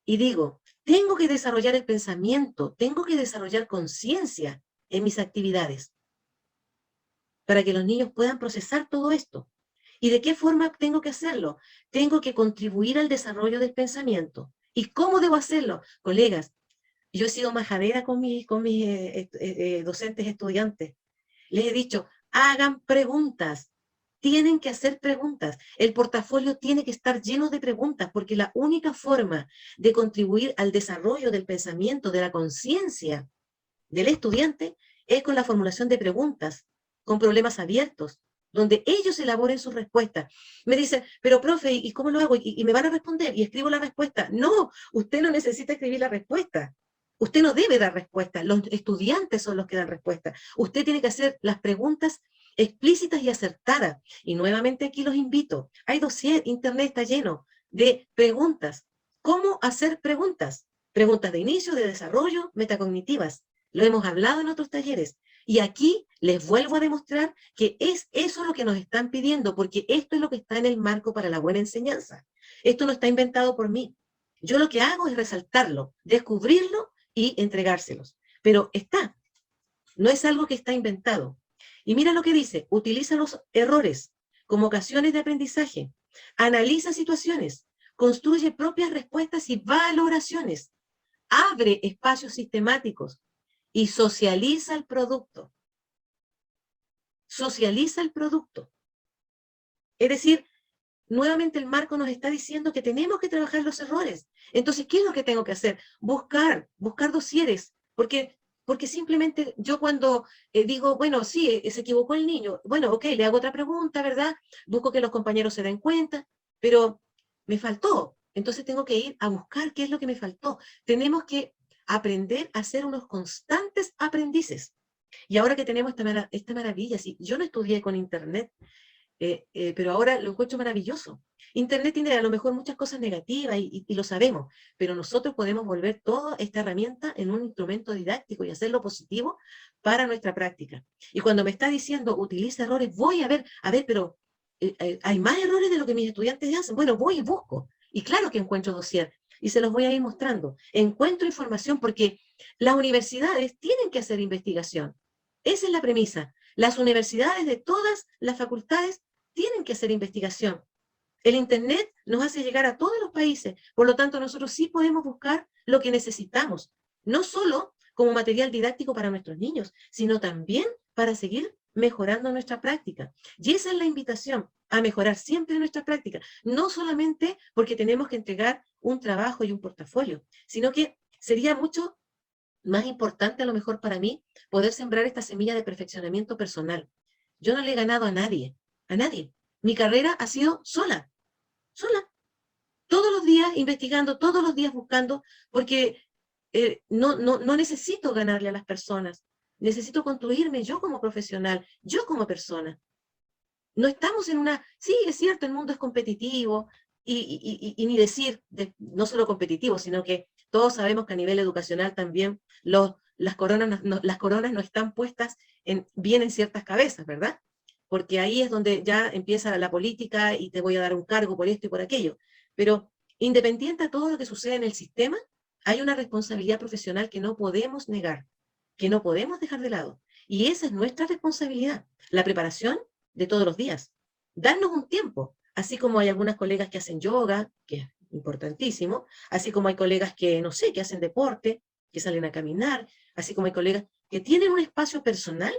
y digo, tengo que desarrollar el pensamiento, tengo que desarrollar conciencia en mis actividades, para que los niños puedan procesar todo esto. ¿Y de qué forma tengo que hacerlo? Tengo que contribuir al desarrollo del pensamiento. ¿Y cómo debo hacerlo? Colegas, yo he sido majadera con mis docentes estudiantes. Les he dicho, hagan preguntas. Tienen que hacer preguntas. El portafolio tiene que estar lleno de preguntas, porque la única forma de contribuir al desarrollo del pensamiento, de la conciencia del estudiante, es con la formulación de preguntas, con problemas abiertos, donde ellos elaboren sus respuestas. Me dicen, pero profe, ¿y cómo lo hago? ¿Y me van a responder? ¿Y escribo la respuesta? No, usted no necesita escribir la respuesta. Usted no debe dar respuesta. Los estudiantes son los que dan respuesta. Usted tiene que hacer las preguntas explícitas y acertadas. Y nuevamente aquí los invito. Hay dossier, internet está lleno de preguntas. ¿Cómo hacer preguntas? Preguntas de inicio, de desarrollo, metacognitivas. Lo hemos hablado en otros talleres. Y aquí les vuelvo a demostrar que es eso lo que nos están pidiendo, porque esto es lo que está en el marco para la buena enseñanza. Esto no está inventado por mí. Yo lo que hago es resaltarlo, descubrirlo y entregárselos. Pero está. No es algo que está inventado. Y mira lo que dice, utiliza los errores como ocasiones de aprendizaje, analiza situaciones, construye propias respuestas y valoraciones, abre espacios sistemáticos y socializa el producto. Socializa el producto. Es decir, nuevamente el marco nos está diciendo que tenemos que trabajar los errores. Entonces, ¿qué es lo que tengo que hacer? Buscar dosieres, porque simplemente yo cuando digo, bueno, sí, se equivocó el niño, bueno, ok, le hago otra pregunta, ¿verdad? Busco que los compañeros se den cuenta, pero me faltó. Entonces tengo que ir a buscar qué es lo que me faltó. Tenemos que aprender a ser unos constantes aprendices. Y ahora que tenemos esta maravilla, si yo no estudié con Internet, pero ahora lo encuentro maravilloso. Internet tiene a lo mejor muchas cosas negativas y lo sabemos, pero nosotros podemos volver toda esta herramienta en un instrumento didáctico y hacerlo positivo para nuestra práctica. Y cuando me está diciendo utiliza errores, voy a ver, pero hay más errores de lo que mis estudiantes hacen. Bueno, voy y busco. Y claro que encuentro dossier. Y se los voy a ir mostrando. Encuentro información porque las universidades tienen que hacer investigación. Esa es la premisa. Las universidades de todas las facultades tienen que hacer investigación. El Internet nos hace llegar a todos los países, por lo tanto nosotros sí podemos buscar lo que necesitamos, no solo como material didáctico para nuestros niños, sino también para seguir mejorando nuestra práctica. Y esa es la invitación, a mejorar siempre nuestra práctica, no solamente porque tenemos que entregar un trabajo y un portafolio, sino que sería mucho más importante a lo mejor para mí poder sembrar esta semilla de perfeccionamiento personal. Yo no le he ganado a nadie, a nadie. Mi carrera ha sido sola, sola. Todos los días investigando, todos los días buscando, porque no necesito ganarle a las personas. Necesito construirme yo como profesional, yo como persona. No estamos en una... Sí, es cierto, el mundo es competitivo, y ni decir, no solo competitivo, sino que todos sabemos que a nivel educacional también las coronas no están puestas bien en ciertas cabezas, ¿verdad? Porque ahí es donde ya empieza la política y te voy a dar un cargo por esto y por aquello. Pero independiente a todo lo que sucede en el sistema, hay una responsabilidad profesional que no podemos negar, que no podemos dejar de lado. Y esa es nuestra responsabilidad, la preparación de todos los días. Darnos un tiempo, así como hay algunas colegas que hacen yoga, que es importantísimo, así como hay colegas que, no sé, que hacen deporte, que salen a caminar, así como hay colegas que tienen un espacio personal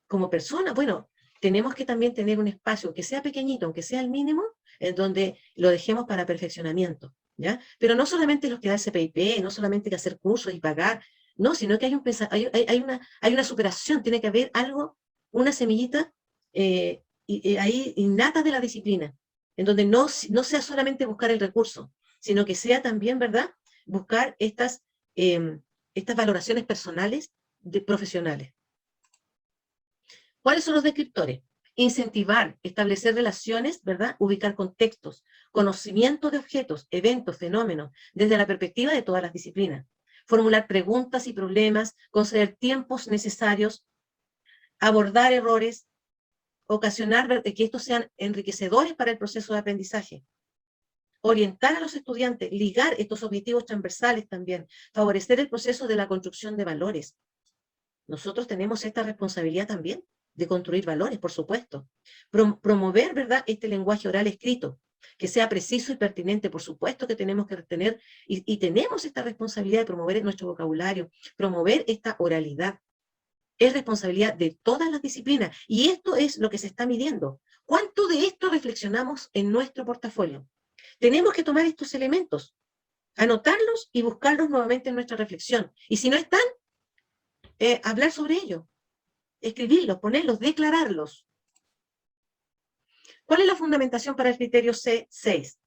como personas. Bueno, tenemos que también tener un espacio, que sea pequeñito, aunque sea el mínimo, en donde lo dejemos para perfeccionamiento, ¿ya? Pero no solamente los que da el CPIP, no solamente que hacer cursos y pagar, no, sino que hay una superación, tiene que haber algo, una semillita ahí innata de la disciplina, en donde no sea solamente buscar el recurso, sino que sea también, ¿verdad?, buscar estas valoraciones personales profesionales. ¿Cuáles son los descriptores? Incentivar, establecer relaciones, ¿verdad? Ubicar contextos, conocimiento de objetos, eventos, fenómenos, desde la perspectiva de todas las disciplinas. Formular preguntas y problemas, conceder tiempos necesarios, abordar errores, ocasionar que estos sean enriquecedores para el proceso de aprendizaje. Orientar a los estudiantes, ligar estos objetivos transversales también, favorecer el proceso de la construcción de valores. Nosotros tenemos esta responsabilidad también de construir valores, por supuesto. Promover, ¿verdad?, este lenguaje oral escrito, que sea preciso y pertinente, por supuesto que tenemos que tener, y tenemos esta responsabilidad de promover nuestro vocabulario, promover esta oralidad. Es responsabilidad de todas las disciplinas, y esto es lo que se está midiendo. ¿Cuánto de esto reflexionamos en nuestro portafolio? Tenemos que tomar estos elementos, anotarlos y buscarlos nuevamente en nuestra reflexión. Y si no están, hablar sobre ello, escribirlos, ponerlos, declararlos. ¿Cuál es la fundamentación para el criterio C6?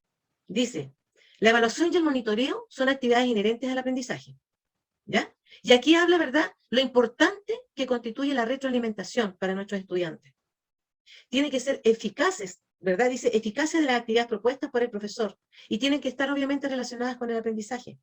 Dice, la evaluación y el monitoreo son actividades inherentes al aprendizaje, ¿ya? Y aquí habla, ¿verdad?, lo importante que constituye la retroalimentación para nuestros estudiantes. Tienen que ser eficaces, ¿verdad? Dice, eficacia de las actividades propuestas por el profesor, y tienen que estar obviamente relacionadas con el aprendizaje.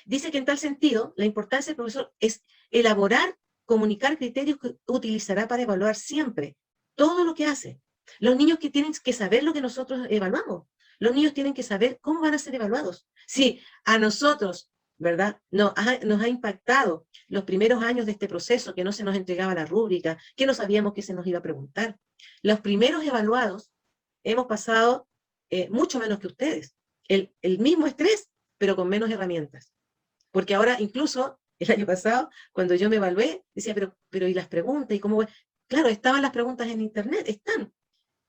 Dice que en tal sentido, la importancia del profesor es elaborar, comunicar criterios que utilizará para evaluar siempre todo lo que hace. Los niños que tienen que saber lo que nosotros evaluamos. Los niños tienen que saber cómo van a ser evaluados. Si a nosotros, ¿verdad?, nos ha impactado los primeros años de este proceso, que no se nos entregaba la rúbrica, que no sabíamos qué se nos iba a preguntar. Los primeros evaluados hemos pasado mucho menos que ustedes. El mismo estrés, pero con menos herramientas. Porque ahora, incluso, el año pasado, cuando yo me evalué, decía, pero ¿y las preguntas? ¿Y cómo voy? Claro, estaban las preguntas en internet, están.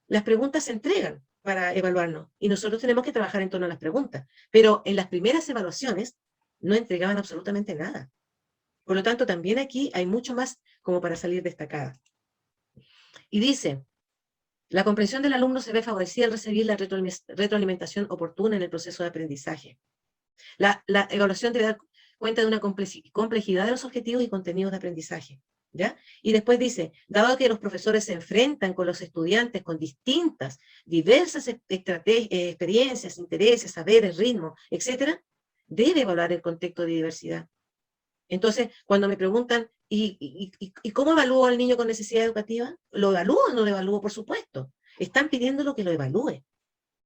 Las preguntas se entregan para evaluarnos y nosotros tenemos que trabajar en torno a las preguntas. Pero en las primeras evaluaciones no entregaban absolutamente nada. Por lo tanto, también aquí hay mucho más como para salir destacada. Y dice, la comprensión del alumno se ve favorecida al recibir la retroalimentación oportuna en el proceso de aprendizaje. La evaluación debe dar cuenta de una complejidad de los objetivos y contenidos de aprendizaje. ¿Ya? Y después dice, dado que los profesores se enfrentan con los estudiantes con distintas, diversas experiencias, intereses, saberes, ritmos, etcétera, debe evaluar el contexto de diversidad. Entonces, cuando me preguntan, ¿y cómo evalúo al niño con necesidad educativa? ¿Lo evalúo o no lo evalúo? Por supuesto. Están pidiendo que lo evalúe.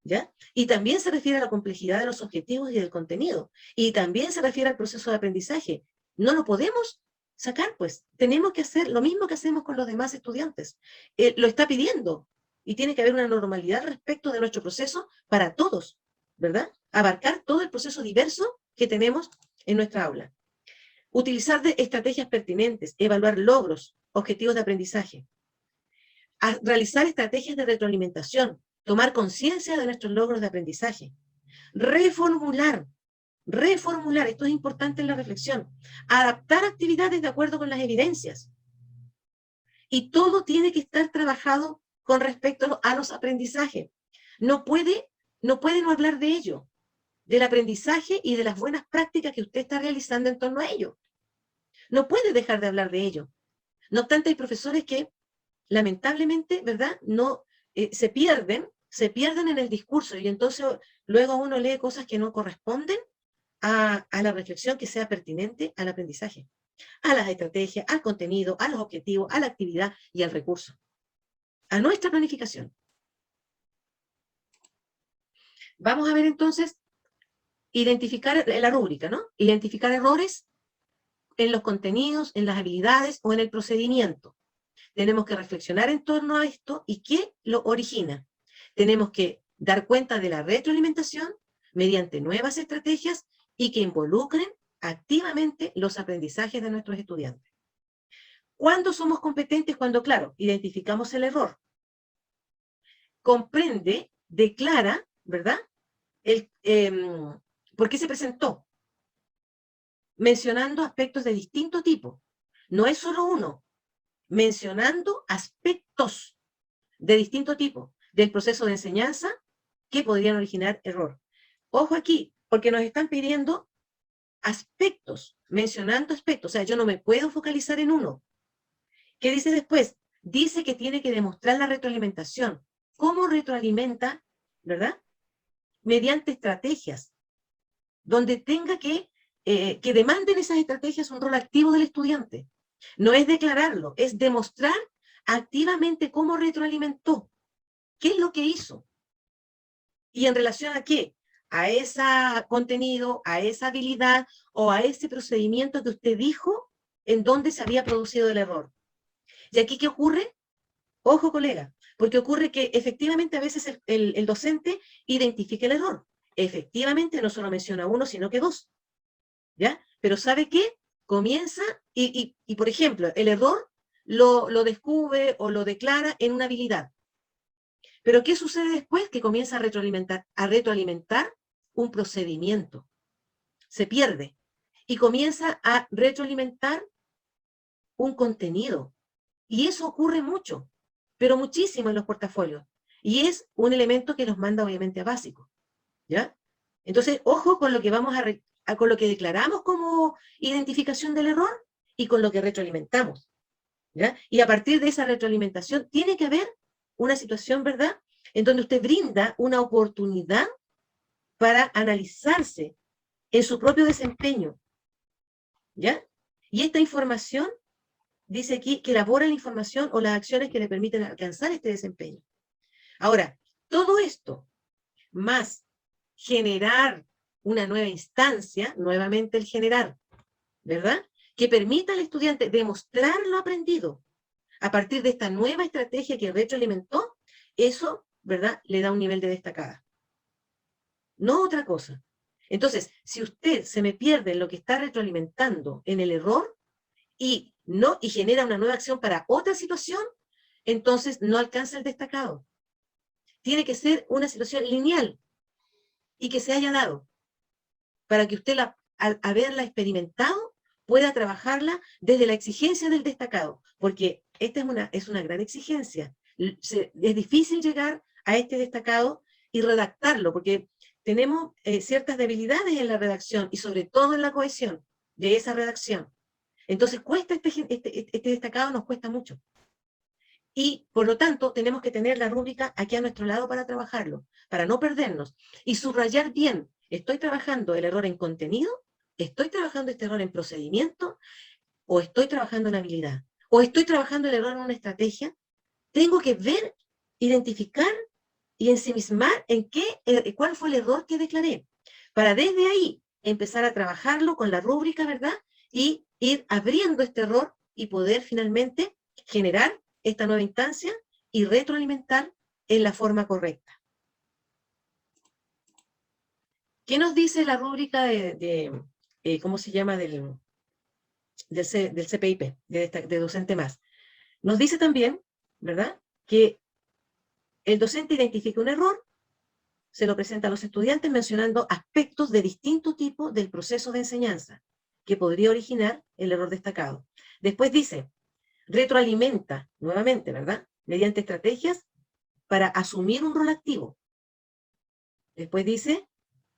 ¿Ya? Y también se refiere a la complejidad de los objetivos y del contenido. Y también se refiere al proceso de aprendizaje. No lo podemos sacar, pues. Tenemos que hacer lo mismo que hacemos con los demás estudiantes. Lo está pidiendo. Y tiene que haber una normalidad respecto de nuestro proceso para todos, ¿verdad? Abarcar todo el proceso diverso que tenemos en nuestra aula. Utilizar estrategias pertinentes, evaluar logros, objetivos de aprendizaje. Realizar estrategias de retroalimentación, tomar conciencia de nuestros logros de aprendizaje. Reformular, esto es importante en la reflexión. Adaptar actividades de acuerdo con las evidencias. Y todo tiene que estar trabajado con respecto a los aprendizajes. No puede no hablar de ello, del aprendizaje y de las buenas prácticas que usted está realizando en torno a ello. No puede dejar de hablar de ello. No obstante, hay profesores que, lamentablemente, ¿verdad?, no se pierden en el discurso y entonces luego uno lee cosas que no corresponden a la reflexión que sea pertinente al aprendizaje, a las estrategias, al contenido, a los objetivos, a la actividad y al recurso, a nuestra planificación. Vamos a ver entonces, identificar la rúbrica, ¿no? Identificar errores en los contenidos, en las habilidades o en el procedimiento. Tenemos que reflexionar en torno a esto y qué lo origina. Tenemos que dar cuenta de la retroalimentación mediante nuevas estrategias y que involucren activamente los aprendizajes de nuestros estudiantes. ¿Cuándo somos competentes? Cuando, claro, identificamos el error. Comprende, declara, ¿verdad?, por qué se presentó, mencionando aspectos de distinto tipo. No es solo uno, mencionando aspectos de distinto tipo del proceso de enseñanza que podrían originar error. Ojo aquí, porque nos están pidiendo aspectos, mencionando aspectos. O sea, yo no me puedo focalizar en uno. ¿Qué dice después? Dice que tiene que demostrar la retroalimentación. ¿Cómo retroalimenta? ¿Verdad? Mediante estrategias, donde tenga que demanden esas estrategias un rol activo del estudiante. No es declararlo, es demostrar activamente cómo retroalimentó. ¿Qué es lo que hizo? ¿Y en relación a qué? A ese contenido, a esa habilidad o a ese procedimiento que usted dijo en donde se había producido el error. ¿Y aquí qué ocurre? Ojo, colega, porque ocurre que efectivamente a veces el docente identifica el error. Efectivamente no solo menciona uno, sino que dos. ¿Ya? Pero ¿sabe qué? Comienza y por ejemplo, el error lo descubre o lo declara en una habilidad. Pero ¿qué sucede después? Que comienza a retroalimentar un procedimiento. Se pierde. Y comienza a retroalimentar un contenido. Y eso ocurre mucho, pero muchísimo en los portafolios. Y es un elemento que nos manda obviamente a básico. ¿Ya? Entonces, ojo con lo que vamos con lo que declaramos como identificación del error y con lo que retroalimentamos. ¿Ya? Y a partir de esa retroalimentación tiene que haber una situación, ¿verdad?, en donde usted brinda una oportunidad para analizarse en su propio desempeño. ¿Ya? Y esta información, dice aquí, que elabora la información o las acciones que le permiten alcanzar este desempeño. Ahora, todo esto, más generar una nueva instancia, nuevamente el generar, ¿verdad?, que permita al estudiante demostrar lo aprendido a partir de esta nueva estrategia que retroalimentó, eso, ¿verdad?, le da un nivel de destacada. No otra cosa. Entonces, si usted se me pierde en lo que está retroalimentando en el error y genera una nueva acción para otra situación, entonces no alcanza el destacado. Tiene que ser una situación lineal y que se haya dado para que usted, al haberla experimentado, pueda trabajarla desde la exigencia del destacado, porque esta es una gran exigencia. Es difícil llegar a este destacado y redactarlo, porque tenemos ciertas debilidades en la redacción y sobre todo en la cohesión de esa redacción. Entonces cuesta este destacado, nos cuesta mucho. Y por lo tanto tenemos que tener la rúbrica aquí a nuestro lado para trabajarlo, para no perdernos y subrayar bien, estoy trabajando el error en contenido, estoy trabajando este error en procedimiento, o estoy trabajando en habilidad, o estoy trabajando el error en una estrategia. Tengo que ver, identificar y ensimismar en cuál fue el error que declaré, para desde ahí empezar a trabajarlo con la rúbrica, ¿verdad? Y ir abriendo este error y poder finalmente generar esta nueva instancia y retroalimentar en la forma correcta. ¿Qué nos dice la rúbrica ¿cómo se llama? Del CPIP, de docente más? Nos dice también, ¿verdad?, que el docente identifica un error, se lo presenta a los estudiantes mencionando aspectos de distinto tipo del proceso de enseñanza que podría originar el error destacado. Después dice, retroalimenta nuevamente, ¿verdad?, mediante estrategias para asumir un rol activo. Después dice,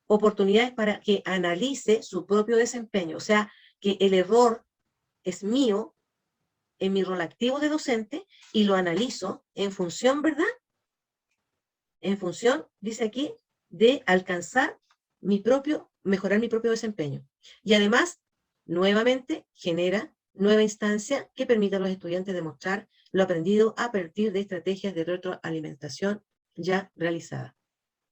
oportunidades para que analice su propio desempeño, o sea, que el error es mío en mi rol activo de docente y lo analizo en función, ¿verdad?, en función, dice aquí, de alcanzar mejorar mi propio desempeño. Y además, nuevamente, genera nueva instancia que permita a los estudiantes demostrar lo aprendido a partir de estrategias de retroalimentación ya realizadas.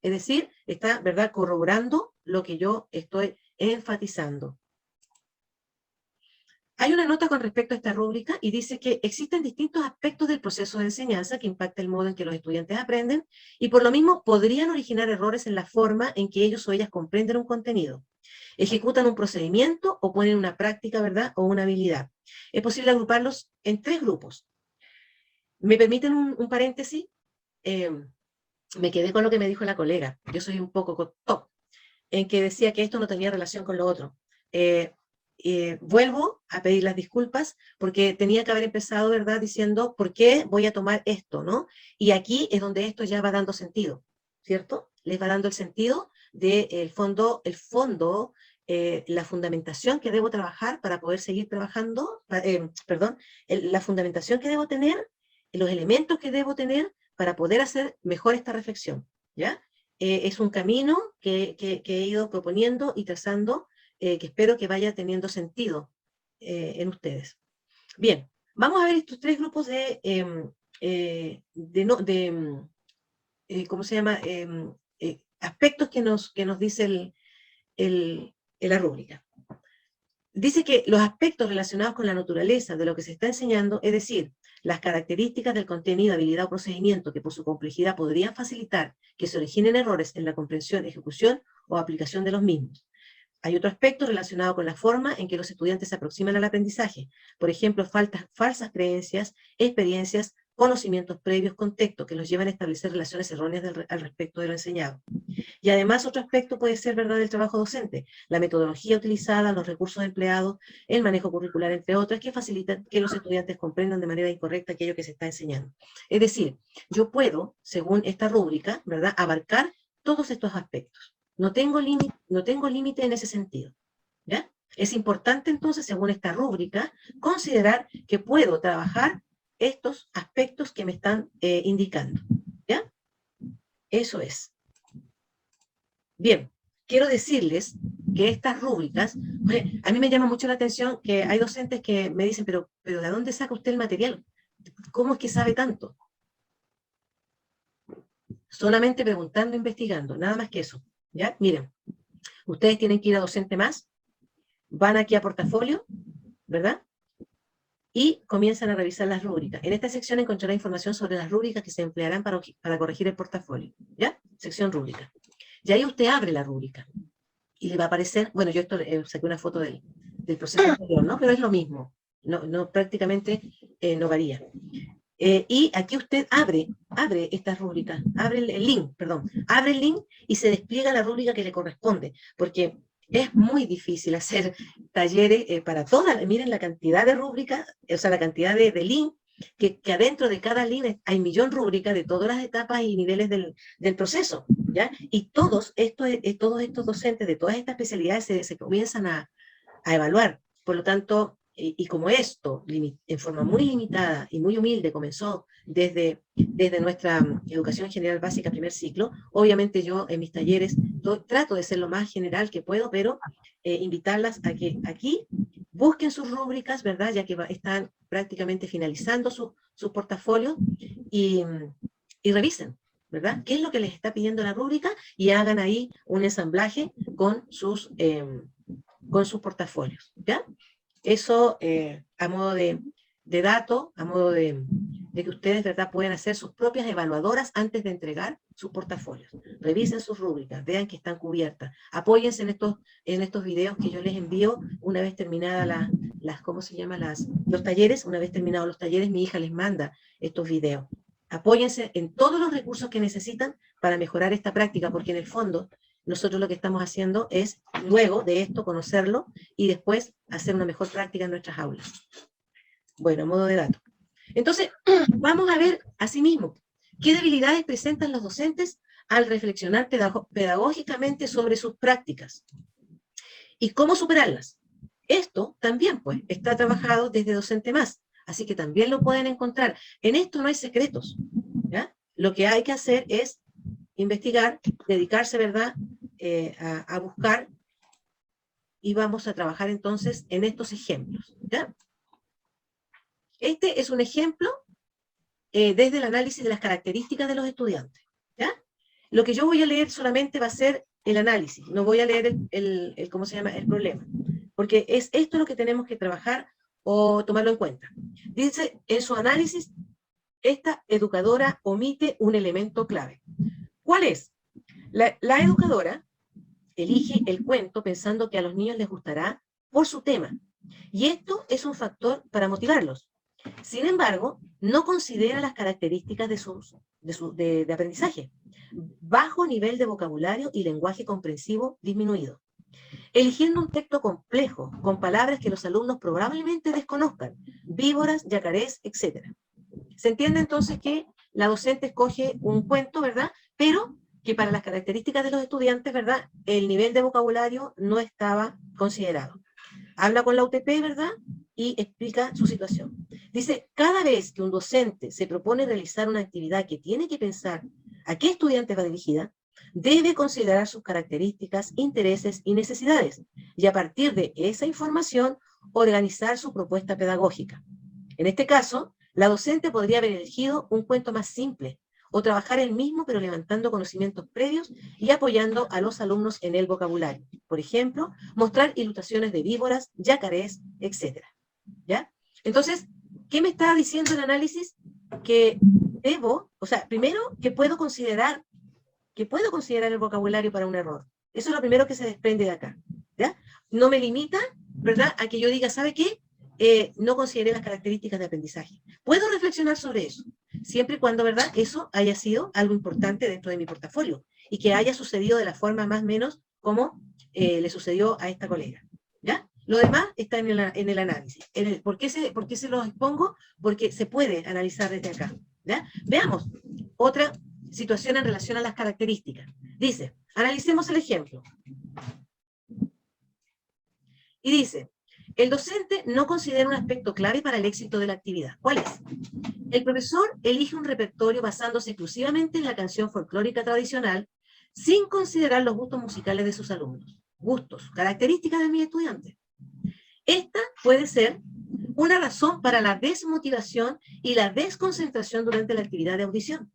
Es decir, está, ¿verdad?, corroborando lo que yo estoy enfatizando. Hay una nota con respecto a esta rúbrica y dice que existen distintos aspectos del proceso de enseñanza que impactan el modo en que los estudiantes aprenden y por lo mismo podrían originar errores en la forma en que ellos o ellas comprenden un contenido, ejecutan un procedimiento o ponen una práctica, ¿verdad?, o una habilidad. Es posible agruparlos en 3 grupos. ¿Me permiten un paréntesis? Me quedé con lo que me dijo la colega. Yo soy un poco top, en que decía que esto no tenía relación con lo otro. Vuelvo a pedir las disculpas porque tenía que haber empezado, ¿verdad?, diciendo por qué voy a tomar esto, ¿no? Y aquí es donde esto ya va dando sentido, ¿cierto? Les va dando el sentido del fondo, la fundamentación que debo trabajar para poder seguir trabajando, la fundamentación que debo tener, los elementos que debo tener para poder hacer mejor esta reflexión, ¿ya? Es un camino que he ido proponiendo y trazando, que espero que vaya teniendo sentido en ustedes. Bien, vamos a ver estos 3 grupos ¿cómo se llama? Aspectos que nos dice la rúbrica. Dice que los aspectos relacionados con la naturaleza de lo que se está enseñando, es decir, las características del contenido, habilidad o procedimiento que por su complejidad podrían facilitar que se originen errores en la comprensión, ejecución o aplicación de los mismos. Hay otro aspecto relacionado con la forma en que los estudiantes se aproximan al aprendizaje. Por ejemplo, falsas creencias, experiencias, conocimientos previos, contextos que los llevan a establecer relaciones erróneas al respecto de lo enseñado. Y además otro aspecto puede ser, ¿verdad?, del trabajo docente, la metodología utilizada, los recursos empleados, el manejo curricular, entre otras, que facilitan que los estudiantes comprendan de manera incorrecta aquello que se está enseñando. Es decir, yo puedo, según esta rúbrica, ¿verdad?, abarcar todos estos aspectos. No tengo límite en ese sentido, ¿ya? Es importante entonces, según esta rúbrica, considerar que puedo trabajar estos aspectos que me están indicando, ¿ya? Eso es. Bien, quiero decirles que estas rúbricas, a mí me llama mucho la atención que hay docentes que me dicen, pero ¿de dónde saca usted el material? ¿Cómo es que sabe tanto? Solamente preguntando, investigando, nada más que eso, ¿ya? Miren, ustedes tienen que ir a Docente Más, van aquí a Portafolio, ¿verdad?, y comienzan a revisar las rúbricas. En esta sección encontrará información sobre las rúbricas que se emplearán para corregir el portafolio, ¿ya? Sección rúbrica. Y ahí usted abre la rúbrica. y le va a aparecer, bueno, yo esto saqué una foto del proceso anterior, ¿no? Pero es lo mismo, prácticamente no varía. Y aquí usted abre esta rúbrica, abre el link, perdón, abre el link y se despliega la rúbrica que le corresponde, porque es muy difícil hacer talleres para todas, miren la cantidad de rúbricas, o sea, la cantidad de link, que adentro de cada link hay millón rúbricas de todas las etapas y niveles del proceso, ¿ya? Y todos estos docentes de todas estas especialidades se comienzan a evaluar. Por lo tanto, y como esto en forma muy limitada y muy humilde comenzó desde nuestra educación general básica primer ciclo, obviamente yo en mis talleres trato de ser lo más general que puedo, pero invitarlas a que aquí busquen sus rúbricas, ¿verdad? Ya que están prácticamente finalizando sus portafolios y revisen, ¿verdad? ¿Qué es lo que les está pidiendo la rúbrica? Y hagan ahí un ensamblaje con sus portafolios, ¿ya? Eso a modo de dato, a modo de que ustedes, ¿verdad?, pueden hacer sus propias evaluadoras antes de entregar sus portafolios. Revisen sus rúbricas, vean que están cubiertas. Apóyense en estos videos que yo les envío una vez terminada ¿cómo se llama? Los talleres. Una vez terminados los talleres, mi hija les manda estos videos. Apóyense en todos los recursos que necesitan para mejorar esta práctica, porque en el fondo nosotros lo que estamos haciendo es, luego de esto, conocerlo y después hacer una mejor práctica en nuestras aulas. Bueno, a modo de dato. Entonces, vamos a ver, asimismo, qué debilidades presentan los docentes al reflexionar pedagógicamente sobre sus prácticas y cómo superarlas. Esto también, pues, está trabajado desde Docente Más, así que también lo pueden encontrar. En esto no hay secretos, ¿ya? Lo que hay que hacer es investigar, dedicarse, ¿verdad?, a buscar, y vamos a trabajar entonces en estos ejemplos, ¿ya? Este es un ejemplo desde el análisis de las características de los estudiantes, ¿ya? Lo que yo voy a leer solamente va a ser el análisis, no voy a leer ¿cómo se llama?, el problema, porque es esto lo que tenemos que trabajar o tomarlo en cuenta. Dice, en su análisis, esta educadora omite un elemento clave. ¿Cuál es? La educadora elige el cuento pensando que a los niños les gustará por su tema, y esto es un factor para motivarlos. Sin embargo, no considera las características de aprendizaje: bajo nivel de vocabulario y lenguaje comprensivo disminuido, eligiendo un texto complejo, con palabras que los alumnos probablemente desconozcan, víboras, yacarés, etc. Se entiende entonces que la docente escoge un cuento, ¿verdad?, pero que para las características de los estudiantes, ¿verdad?, el nivel de vocabulario no estaba considerado. Habla con la UTP, ¿verdad?, y explica su situación. Dice, cada vez que un docente se propone realizar una actividad que tiene que pensar a qué estudiante va dirigida, debe considerar sus características, intereses y necesidades, y a partir de esa información, organizar su propuesta pedagógica. En este caso, la docente podría haber elegido un cuento más simple, o trabajar el mismo pero levantando conocimientos previos y apoyando a los alumnos en el vocabulario. Por ejemplo, mostrar ilustraciones de víboras, yacarés, etc. ¿Ya? Entonces, ¿qué me está diciendo el análisis? Que primero, que puedo considerar el vocabulario para un error. Eso es lo primero que se desprende de acá, ¿ya? No me limita, ¿verdad?, a que yo diga, ¿sabe qué? No consideré las características de aprendizaje. Puedo reflexionar sobre eso, siempre y cuando, ¿verdad?, eso haya sido algo importante dentro de mi portafolio y que haya sucedido de la forma más o menos como le sucedió a esta colega, ¿ya? Lo demás está en el análisis. ¿Por qué se los expongo? Porque se puede analizar desde acá, ¿ya? Veamos otra situación en relación a las características. Dice, analicemos el ejemplo. Y dice, el docente no considera un aspecto clave para el éxito de la actividad. ¿Cuál es? El profesor elige un repertorio basándose exclusivamente en la canción folclórica tradicional, sin considerar los gustos musicales de sus alumnos. Gustos, características de mis estudiantes. Esta puede ser una razón para la desmotivación y la desconcentración durante la actividad de audición.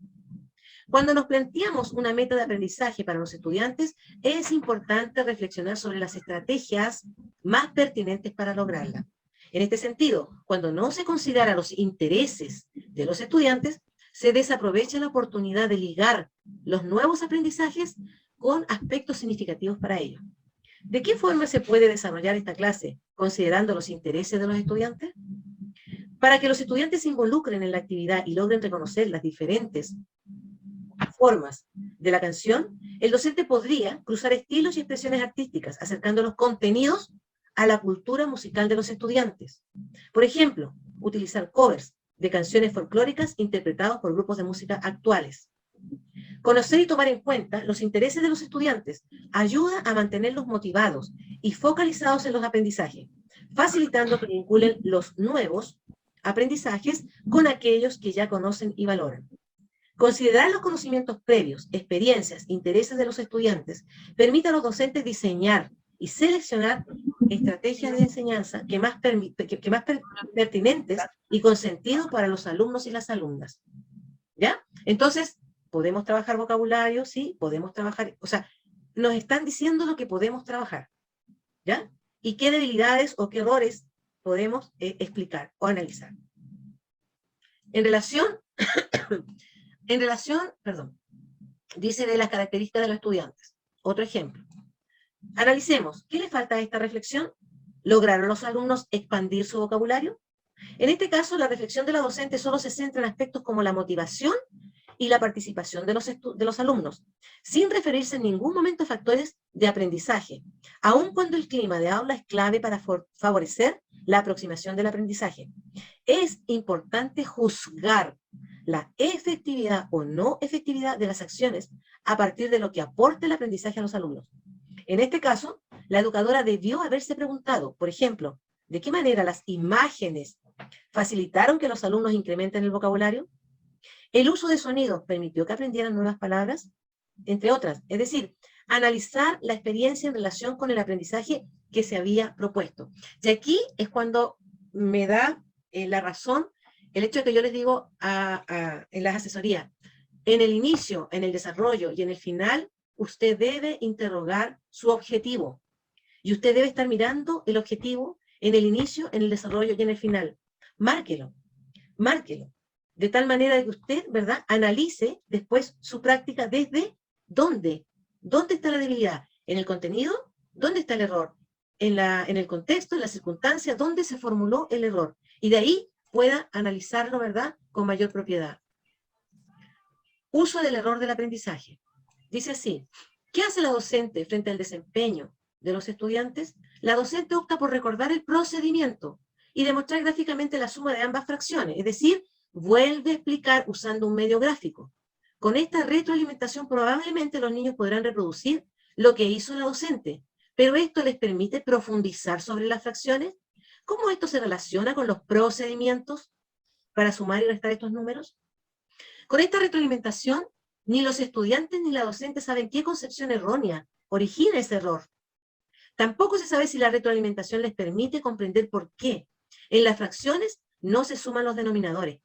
Cuando nos planteamos una meta de aprendizaje para los estudiantes, es importante reflexionar sobre las estrategias más pertinentes para lograrla. En este sentido, cuando no se consideran los intereses de los estudiantes, se desaprovecha la oportunidad de ligar los nuevos aprendizajes con aspectos significativos para ellos. ¿De qué forma se puede desarrollar esta clase considerando los intereses de los estudiantes? Para que los estudiantes se involucren en la actividad y logren reconocer las diferentes formas de la canción, el docente podría cruzar estilos y expresiones artísticas, acercando los contenidos a la cultura musical de los estudiantes. Por ejemplo, utilizar covers de canciones folclóricas interpretados por grupos de música actuales. Conocer y tomar en cuenta los intereses de los estudiantes ayuda a mantenerlos motivados y focalizados en los aprendizajes, facilitando que vinculen los nuevos aprendizajes con aquellos que ya conocen y valoran. Considerar los conocimientos previos, experiencias, intereses de los estudiantes permite a los docentes diseñar y seleccionar estrategias de enseñanza que más pertinentes y con sentido para los alumnos y las alumnas. ¿Ya? Entonces, podemos trabajar vocabulario, sí, podemos trabajar, o sea, nos están diciendo lo que podemos trabajar, ¿ya? Y qué debilidades o qué errores podemos explicar o analizar. En relación, dice de las características de los estudiantes. Otro ejemplo. Analicemos, ¿qué le falta a esta reflexión? ¿Lograron los alumnos expandir su vocabulario? En este caso, la reflexión de la docente solo se centra en aspectos como la motivación y la participación de los alumnos, sin referirse en ningún momento a factores de aprendizaje, aun cuando el clima de aula es clave para favorecer la aproximación del aprendizaje. Es importante juzgar la efectividad o no efectividad de las acciones a partir de lo que aporte el aprendizaje a los alumnos. En este caso, la educadora debió haberse preguntado, por ejemplo, ¿de qué manera las imágenes facilitaron que los alumnos incrementen el vocabulario? ¿El uso de sonidos permitió que aprendieran nuevas palabras? Entre otras. Es decir, analizar la experiencia en relación con el aprendizaje que se había propuesto. Y aquí es cuando me da la razón el hecho de que yo les digo en las asesorías, en el inicio, en el desarrollo y en el final, usted debe interrogar su objetivo. Y usted debe estar mirando el objetivo en el inicio, en el desarrollo y en el final. Márquelo, márquelo. De tal manera que usted, ¿verdad?, analice después su práctica desde dónde. ¿Dónde está la debilidad? ¿En el contenido? ¿Dónde está el error? En el contexto, en la circunstancia, ¿dónde se formuló el error? Y de ahí pueda analizarlo, ¿verdad?, con mayor propiedad. Uso del error del aprendizaje. Dice así, ¿qué hace la docente frente al desempeño de los estudiantes? La docente opta por recordar el procedimiento y demostrar gráficamente la suma de ambas fracciones, es decir, vuelve a explicar usando un medio gráfico. Con esta retroalimentación probablemente los niños podrán reproducir lo que hizo la docente, pero esto les permite profundizar sobre las fracciones. ¿Cómo esto se relaciona con los procedimientos para sumar y restar estos números? Con esta retroalimentación, ni los estudiantes ni la docente saben qué concepción errónea origina ese error. Tampoco se sabe si la retroalimentación les permite comprender por qué en las fracciones no se suman los denominadores.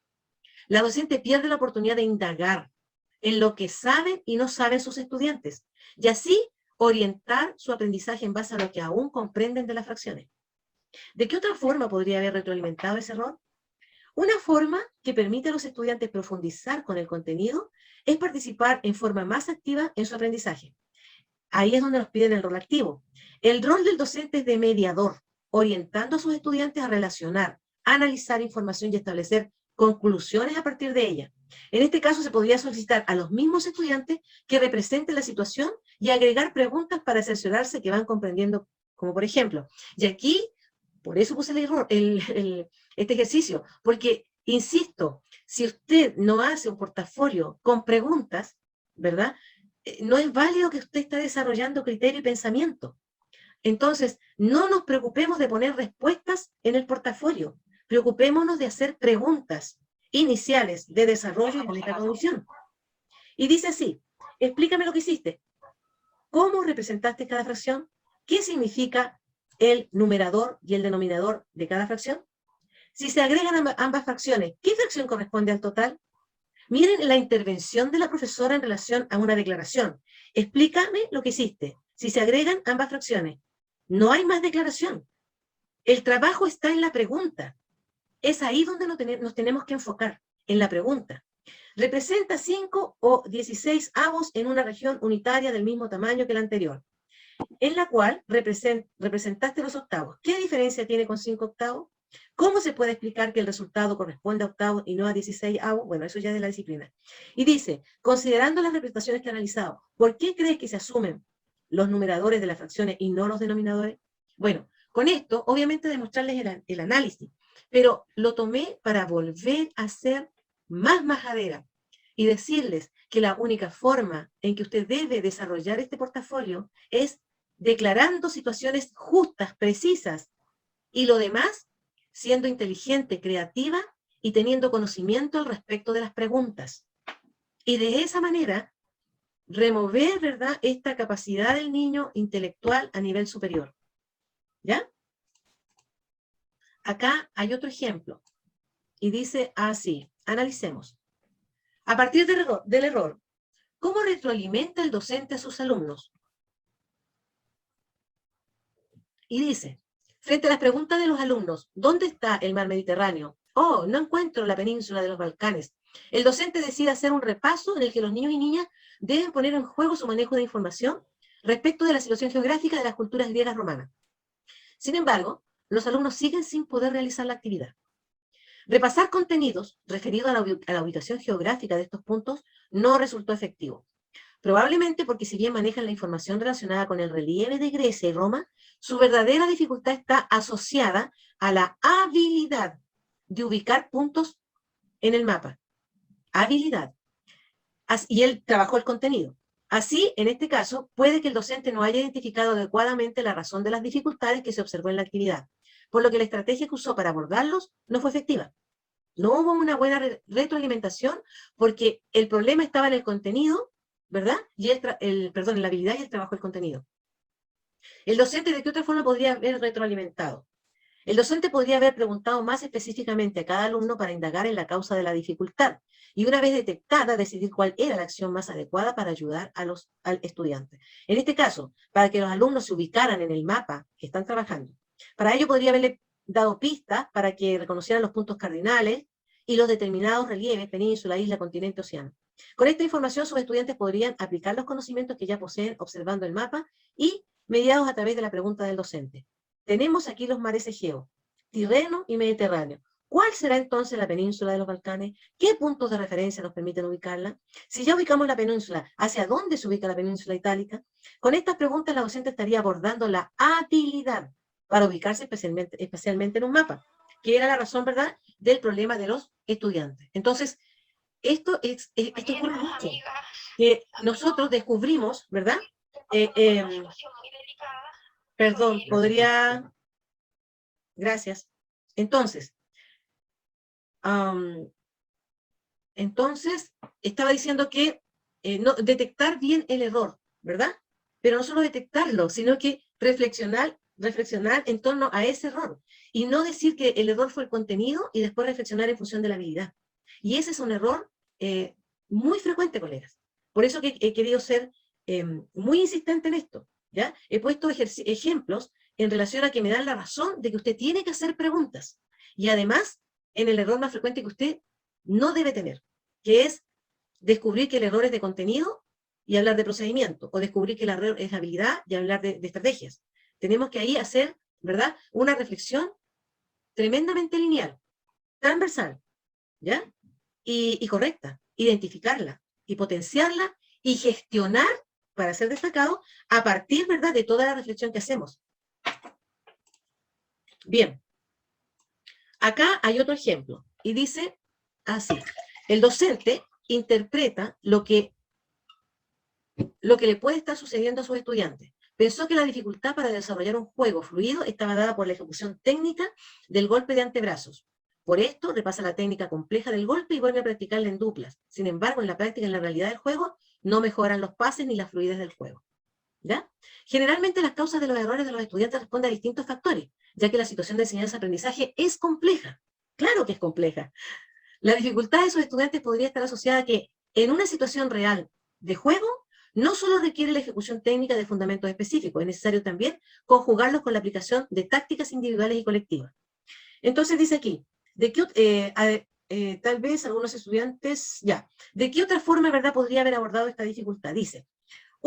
La docente pierde la oportunidad de indagar en lo que saben y no saben sus estudiantes, y así orientar su aprendizaje en base a lo que aún comprenden de las fracciones. ¿De qué otra forma podría haber retroalimentado ese error? Una forma que permite a los estudiantes profundizar con el contenido es participar en forma más activa en su aprendizaje. Ahí es donde nos piden el rol activo. El rol del docente es de mediador, orientando a sus estudiantes a relacionar, analizar información y establecer conclusiones a partir de ella. En este caso se podría solicitar a los mismos estudiantes que representen la situación y agregar preguntas para cerciorarse que van comprendiendo, como por ejemplo, y aquí, por eso puse este ejercicio, porque, insisto, si usted no hace un portafolio con preguntas, ¿verdad?, no es válido que usted esté desarrollando criterio y pensamiento. Entonces, no nos preocupemos de poner respuestas en el portafolio. Preocupémonos de hacer preguntas iniciales de desarrollo y de metacognición. Y dice así, explícame lo que hiciste. ¿Cómo representaste cada fracción? ¿Qué significa el numerador y el denominador de cada fracción? Si se agregan ambas fracciones, ¿qué fracción corresponde al total? Miren la intervención de la profesora en relación a una declaración. Explícame lo que hiciste. Si se agregan ambas fracciones, no hay más declaración. El trabajo está en la pregunta. Es ahí donde nos tenemos que enfocar, en la pregunta. Representa 5 o 16 avos en una región unitaria del mismo tamaño que la anterior. en la cual representaste los octavos. ¿Qué diferencia tiene con 5 octavos? ¿Cómo se puede explicar que el resultado corresponde a octavos y no a 16avos? Bueno, eso ya es de la disciplina. Y dice, considerando las representaciones que he analizado, ¿por qué crees que se asumen los numeradores de las fracciones y no los denominadores? Bueno, con esto, obviamente, demostrarles el análisis, pero lo tomé para volver a ser más majadera y decirles que la única forma en que usted debe desarrollar este portafolio es declarando situaciones justas, precisas, y lo demás siendo inteligente, creativa y teniendo conocimiento al respecto de las preguntas. Y de esa manera, remover, ¿verdad?, esta capacidad del niño intelectual a nivel superior. ¿Ya? Acá hay otro ejemplo. Y dice así, analicemos. A partir del error, ¿cómo retroalimenta el docente a sus alumnos? Y dice, frente a las preguntas de los alumnos, ¿dónde está el mar Mediterráneo? Oh, no encuentro la península de los Balcanes. El docente decide hacer un repaso en el que los niños y niñas deben poner en juego su manejo de información respecto de la situación geográfica de las culturas griegas romanas. Sin embargo, los alumnos siguen sin poder realizar la actividad. Repasar contenidos referidos a la ubicación geográfica de estos puntos no resultó efectivo. Probablemente porque si bien manejan la información relacionada con el relieve de Grecia y Roma, su verdadera dificultad está asociada a la habilidad de ubicar puntos en el mapa. Habilidad. Y él trabajó el contenido. Así, en este caso, puede que el docente no haya identificado adecuadamente la razón de las dificultades que se observó en la actividad, por lo que la estrategia que usó para abordarlos no fue efectiva. No hubo una buena retroalimentación porque el problema estaba en el contenido, ¿verdad? Y en la habilidad y el trabajo del contenido. El docente, ¿de qué otra forma podría haber retroalimentado? El docente podría haber preguntado más específicamente a cada alumno para indagar en la causa de la dificultad y una vez detectada decidir cuál era la acción más adecuada para ayudar al estudiante. En este caso, para que los alumnos se ubicaran en el mapa que están trabajando. Para ello podría haberle dado pistas para que reconocieran los puntos cardinales y los determinados relieves, península, isla, continente, océano. Con esta información, sus estudiantes podrían aplicar los conocimientos que ya poseen observando el mapa y mediados a través de la pregunta del docente. Tenemos aquí los mares Egeo, Tirreno y Mediterráneo. ¿Cuál será entonces la península de los Balcanes? ¿Qué puntos de referencia nos permiten ubicarla? Si ya ubicamos la península, ¿hacia dónde se ubica la península itálica? Con estas preguntas la docente estaría abordando la habilidad para ubicarse especialmente en un mapa, que era la razón, ¿verdad?, del problema de los estudiantes. Entonces, esto ocurre mucho, que nosotros descubrimos, ¿verdad? Perdón, podría... Gracias. Entonces, estaba diciendo que detectar bien el error, ¿verdad? Pero no solo detectarlo, sino que reflexionar en torno a ese error. Y no decir que el error fue el contenido y después reflexionar en función de la habilidad. Y ese es un error muy frecuente, colegas. Por eso que he querido ser muy insistente en esto, ¿ya? He puesto ejemplos en relación a que me dan la razón de que usted tiene que hacer preguntas. Y además, en el error más frecuente que usted no debe tener, que es descubrir que el error es de contenido y hablar de procedimiento, o descubrir que el error es habilidad y hablar de estrategias. Tenemos que ahí hacer, ¿verdad?, una reflexión tremendamente lineal, transversal, ¿ya? Y correcta, identificarla y potenciarla y gestionar para ser destacado a partir, ¿verdad?, de toda la reflexión que hacemos. Bien, acá hay otro ejemplo y dice así: el docente interpreta lo que le puede estar sucediendo a sus estudiantes. Pensó que la dificultad para desarrollar un juego fluido estaba dada por la ejecución técnica del golpe de antebrazos. Por esto, repasa la técnica compleja del golpe y vuelve a practicarla en duplas. Sin embargo, en la práctica, en la realidad del juego, no mejoran los pases ni la fluidez del juego. ¿Ya? Generalmente las causas de los errores de los estudiantes responden a distintos factores, ya que la situación de enseñanza-aprendizaje es compleja. Claro que es compleja. La dificultad de esos estudiantes podría estar asociada a que en una situación real de juego, no solo requiere la ejecución técnica de fundamentos específicos, es necesario también conjugarlos con la aplicación de tácticas individuales y colectivas. Entonces dice aquí, tal vez algunos estudiantes, ¿de qué otra forma, verdad, podría haber abordado esta dificultad? Dice,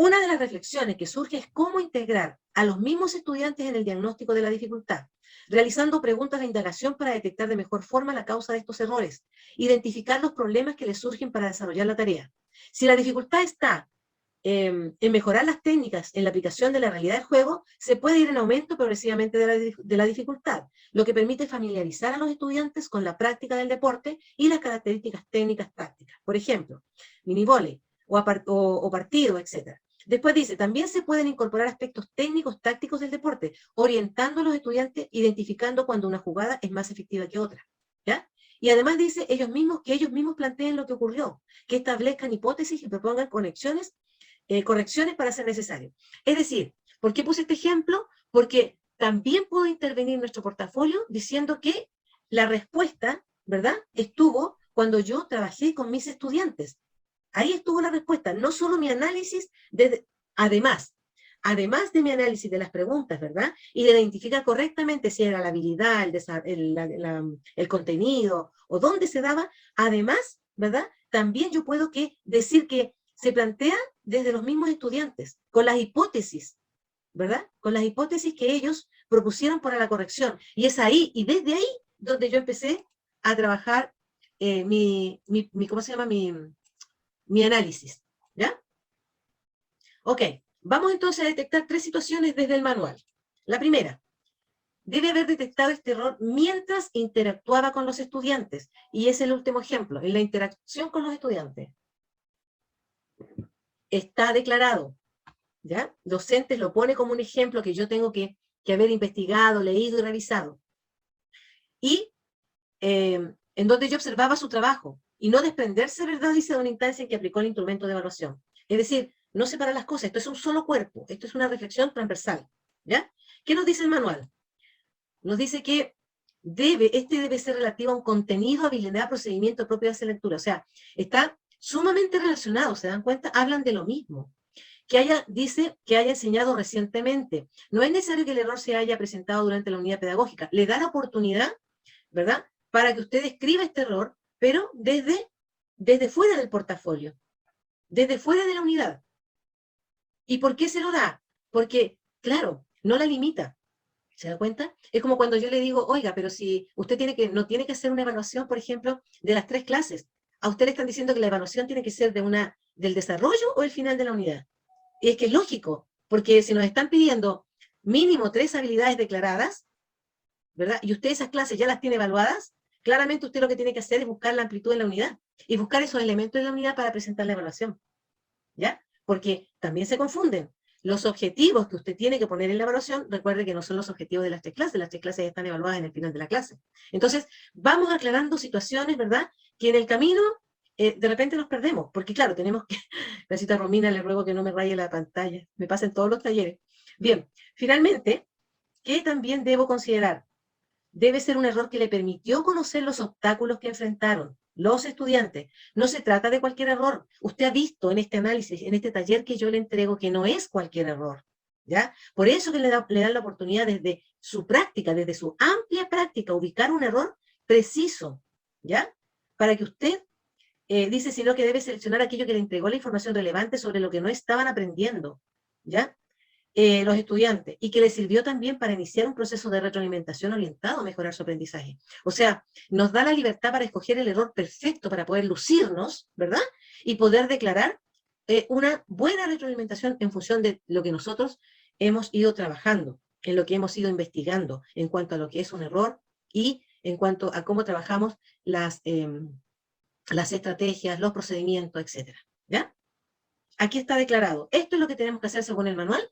Una de las reflexiones que surge es cómo integrar a los mismos estudiantes en el diagnóstico de la dificultad, realizando preguntas de indagación para detectar de mejor forma la causa de estos errores, identificar los problemas que les surgen para desarrollar la tarea. Si la dificultad está en mejorar las técnicas en la aplicación de la realidad del juego, se puede ir en aumento progresivamente de la dificultad, lo que permite familiarizar a los estudiantes con la práctica del deporte y las características técnicas tácticas. Por ejemplo, minivóley o partido, etc. Después dice, también se pueden incorporar aspectos técnicos tácticos del deporte, orientando a los estudiantes, identificando cuando una jugada es más efectiva que otra. ¿Ya? Y además dice que ellos mismos planteen lo que ocurrió, que establezcan hipótesis y propongan correcciones para ser necesario. Es decir, ¿por qué puse este ejemplo? Porque también puedo intervenir en nuestro portafolio diciendo que la respuesta, ¿verdad?, estuvo cuando yo trabajé con mis estudiantes. Ahí estuvo la respuesta, no solo mi análisis, además de mi análisis de las preguntas, ¿verdad?, y de identificar correctamente si era la habilidad, el contenido, o dónde se daba, además, ¿verdad?, también yo puedo decir que se plantea desde los mismos estudiantes, con las hipótesis, ¿verdad?, con las hipótesis que ellos propusieron para la corrección. Y es ahí, y desde ahí, donde yo empecé a trabajar ¿cómo se llama? Mi análisis, ¿ya? Ok, vamos entonces a detectar 3 situaciones desde el manual. La primera, debe haber detectado este error mientras interactuaba con los estudiantes. Y es el último ejemplo, en la interacción con los estudiantes. Está declarado, ¿ya? Docentes lo pone como un ejemplo que yo tengo que haber investigado, leído y revisado. Y en donde yo observaba su trabajo y no desprenderse, ¿verdad?, dice, de una instancia en que aplicó el instrumento de evaluación. Es decir, no separar las cosas, esto es un solo cuerpo, esto es una reflexión transversal, ¿ya? ¿Qué nos dice el manual? Nos dice que debe ser relativo a un contenido, habilidad, procedimiento propio de esa lectura. O sea, está sumamente relacionado, ¿se dan cuenta? Hablan de lo mismo. Dice que haya enseñado recientemente. No es necesario que el error se haya presentado durante la unidad pedagógica. Le da la oportunidad, ¿verdad?, para que usted escriba este error, pero desde fuera del portafolio, desde fuera de la unidad. ¿Y por qué se lo da? Porque, claro, no la limita. ¿Se da cuenta? Es como cuando yo le digo, oiga, pero si usted no tiene que hacer una evaluación, por ejemplo, de las 3 clases. A usted le están diciendo que la evaluación tiene que ser del desarrollo o el final de la unidad. Y es que es lógico, porque si nos están pidiendo mínimo 3 habilidades declaradas, ¿verdad?, y usted esas clases ya las tiene evaluadas, claramente usted lo que tiene que hacer es buscar la amplitud en la unidad y buscar esos elementos de la unidad para presentar la evaluación, ¿ya? Porque también se confunden. Los objetivos que usted tiene que poner en la evaluación, recuerde que no son los objetivos de las 3 clases, las 3 clases están evaluadas en el final de la clase. Entonces, vamos aclarando situaciones, ¿verdad?, que en el camino de repente nos perdemos, porque claro, tenemos que, la cita Romina, le ruego que no me raye la pantalla, me pasa en todos los talleres. Bien, finalmente, ¿qué también debo considerar? Debe ser un error que le permitió conocer los obstáculos que enfrentaron los estudiantes. No se trata de cualquier error. Usted ha visto en este análisis, en este taller que yo le entrego, que no es cualquier error, ¿ya? Por eso que le dan la oportunidad desde su práctica, desde su amplia práctica, ubicar un error preciso, ¿ya? Para que usted dice, sino que debe seleccionar aquello que le entregó la información relevante sobre lo que no estaban aprendiendo, ¿ya? Los estudiantes, y que les sirvió también para iniciar un proceso de retroalimentación orientado a mejorar su aprendizaje. O sea, nos da la libertad para escoger el error perfecto, para poder lucirnos, ¿verdad?, y poder declarar una buena retroalimentación en función de lo que nosotros hemos ido trabajando, en lo que hemos ido investigando, en cuanto a lo que es un error y en cuanto a cómo trabajamos las estrategias, los procedimientos, etcétera, ¿ya? Aquí está declarado. Esto es lo que tenemos que hacer según el manual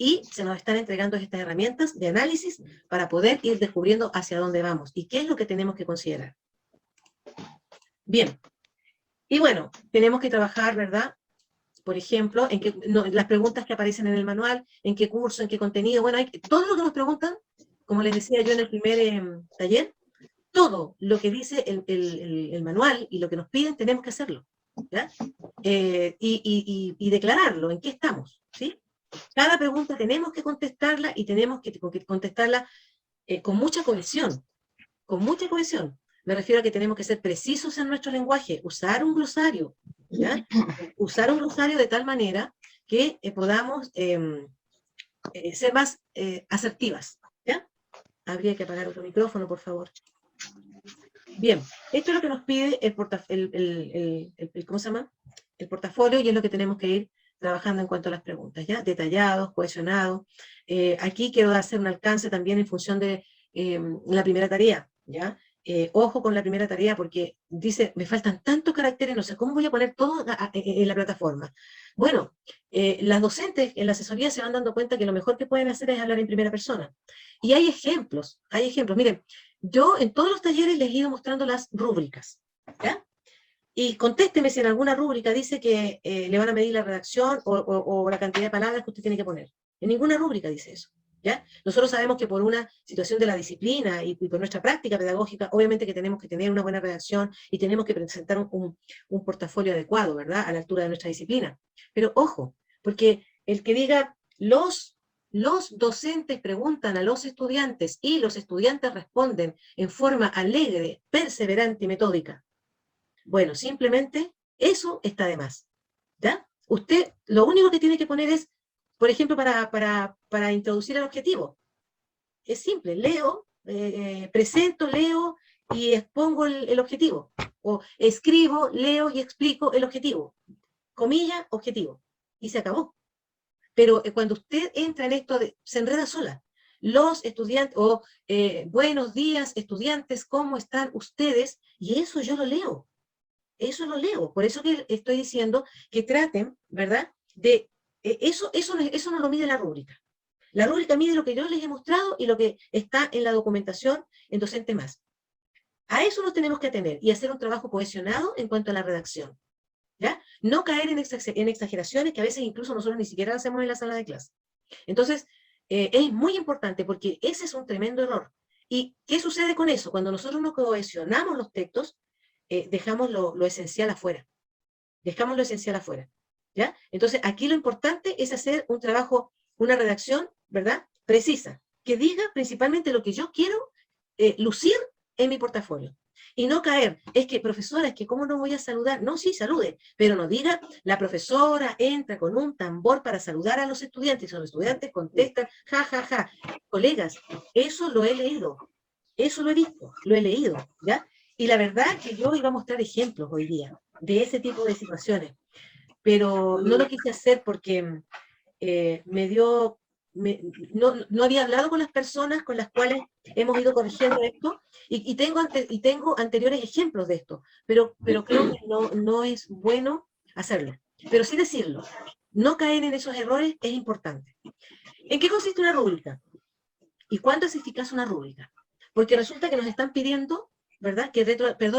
y se nos están entregando estas herramientas de análisis para poder ir descubriendo hacia dónde vamos y qué es lo que tenemos que considerar. Bien. Y bueno, tenemos que trabajar, ¿verdad? Por ejemplo, las preguntas que aparecen en el manual, en qué curso, en qué contenido. Bueno, todo lo que nos preguntan, como les decía yo en el primer taller, todo lo que dice el manual y lo que nos piden, tenemos que hacerlo, ¿ya? Y declararlo, en qué estamos, ¿sí? Cada pregunta tenemos que contestarla y tenemos que contestarla con mucha cohesión, con mucha cohesión. Me refiero a que tenemos que ser precisos en nuestro lenguaje, usar un glosario, ¿ya? Usar un glosario de tal manera que podamos ser más asertivas, ¿ya? Habría que apagar otro micrófono, por favor. Bien, esto es lo que nos pide ¿cómo se llama? El portafolio, y es lo que tenemos que ir trabajando en cuanto a las preguntas, ¿ya? Detallados, cohesionados. Aquí quiero hacer un alcance también en función de la primera tarea, ¿ya? Ojo con la primera tarea, porque dice, me faltan tantos caracteres, no sé cómo voy a poner todo en la plataforma. Bueno, las docentes en la asesoría se van dando cuenta que lo mejor que pueden hacer es hablar en primera persona. Y hay ejemplos. Miren, yo en todos los talleres les he ido mostrando las rúbricas, ¿ya? Y contésteme si en alguna rúbrica dice que le van a medir la redacción o la cantidad de palabras que usted tiene que poner. En ninguna rúbrica dice eso, ¿ya? Nosotros sabemos que por una situación de la disciplina y por nuestra práctica pedagógica, obviamente que tenemos que tener una buena redacción y tenemos que presentar un portafolio adecuado, ¿verdad? A la altura de nuestra disciplina. Pero ojo, porque el que diga los docentes preguntan a los estudiantes y los estudiantes responden en forma alegre, perseverante y metódica. Bueno, simplemente eso está de más, ¿ya? Usted lo único que tiene que poner es, por ejemplo, para introducir el objetivo. Es simple, presento, leo y expongo el objetivo. O escribo, leo y explico el objetivo. Comilla, objetivo. Y se acabó. Pero cuando usted entra en esto, se enreda sola. Los estudiantes, buenos días, estudiantes, ¿cómo están ustedes? Y eso yo lo leo. Eso lo leo. Por eso que estoy diciendo que traten, ¿verdad? Eso no lo mide la rúbrica. La rúbrica mide lo que yo les he mostrado y lo que está en la documentación en Docente Más. A eso nos tenemos que atener y hacer un trabajo cohesionado en cuanto a la redacción. ¿Ya? No caer en exageraciones que a veces incluso nosotros ni siquiera hacemos en la sala de clase. Entonces, es muy importante porque ese es un tremendo error. ¿Y qué sucede con eso? Cuando nosotros no cohesionamos los textos, dejamos lo esencial afuera. Dejamos lo esencial afuera. ¿Ya? Entonces, aquí lo importante es hacer un trabajo, una redacción, ¿verdad? Precisa, que diga principalmente lo que yo quiero lucir en mi portafolio. Y no caer, es que profesora, es que cómo no voy a saludar. No, sí, salude, pero no diga, la profesora entra con un tambor para saludar a los estudiantes, y los estudiantes contestan, ja, ja, ja. Colegas, eso lo he leído, eso lo he visto, lo he leído, ¿ya? Y la verdad que yo iba a mostrar ejemplos hoy día de ese tipo de situaciones, pero no lo quise hacer porque no había hablado con las personas con las cuales hemos ido corrigiendo esto, y tengo anteriores ejemplos de esto, pero creo que no es bueno hacerlo. Pero sí decirlo, no caer en esos errores es importante. ¿En qué consiste una rúbrica? ¿Y cuánto es eficaz una rúbrica? Porque resulta que nos están pidiendo, ¿verdad?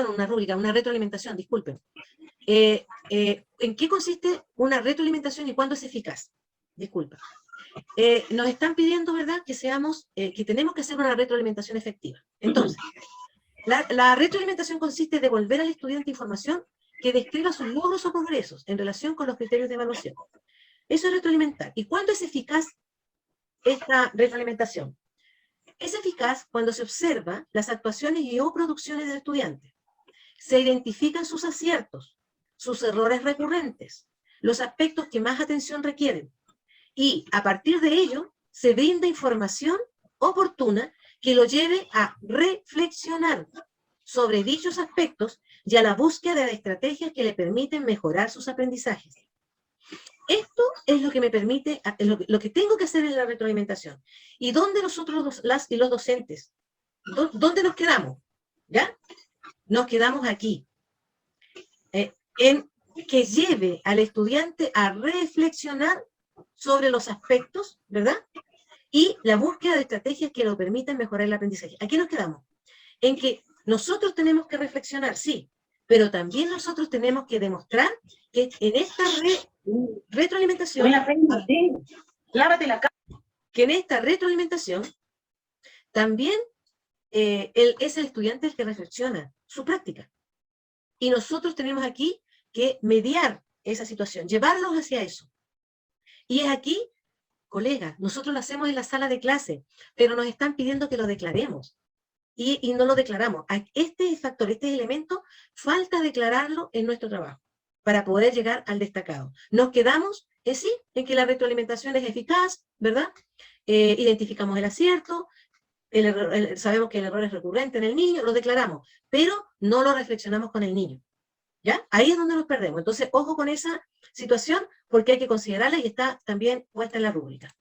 Una rúbrica, una retroalimentación, disculpen. ¿En qué consiste una retroalimentación y cuándo es eficaz? Disculpa. Nos están pidiendo, ¿verdad?, que tenemos que hacer una retroalimentación efectiva. Entonces, la retroalimentación consiste en devolver al estudiante información que describa sus logros o progresos en relación con los criterios de evaluación. Eso es retroalimentar. ¿Y cuándo es eficaz esta retroalimentación? Es eficaz cuando se observa las actuaciones y o producciones del estudiante. Se identifican sus aciertos, sus errores recurrentes, los aspectos que más atención requieren, y a partir de ello se brinda información oportuna que lo lleve a reflexionar sobre dichos aspectos y a la búsqueda de estrategias que le permiten mejorar sus aprendizajes. Esto es lo que me permite, lo que tengo que hacer en la retroalimentación. ¿Y dónde nosotros, las y los docentes, dónde nos quedamos? ¿Ya? Nos quedamos aquí. En que lleve al estudiante a reflexionar sobre los aspectos, ¿verdad? Y la búsqueda de estrategias que lo permitan mejorar el aprendizaje. Aquí nos quedamos. En que nosotros tenemos que reflexionar, sí, pero también nosotros tenemos que demostrar que en esta retroalimentación, que en esta retroalimentación también es el estudiante el que reflexiona su práctica. Y nosotros tenemos aquí que mediar esa situación, llevarlos hacia eso. Y es aquí, colegas, nosotros lo hacemos en la sala de clase, pero nos están pidiendo que lo declaremos. Y no lo declaramos. Este factor, este elemento, falta declararlo en nuestro trabajo para poder llegar al destacado. Nos quedamos sí, en que la retroalimentación es eficaz, ¿verdad? Identificamos el acierto, sabemos que el error es recurrente en el niño, lo declaramos, pero no lo reflexionamos con el niño, ¿ya? Ahí es donde nos perdemos. Entonces, ojo con esa situación, porque hay que considerarla y está también puesta en la rúbrica.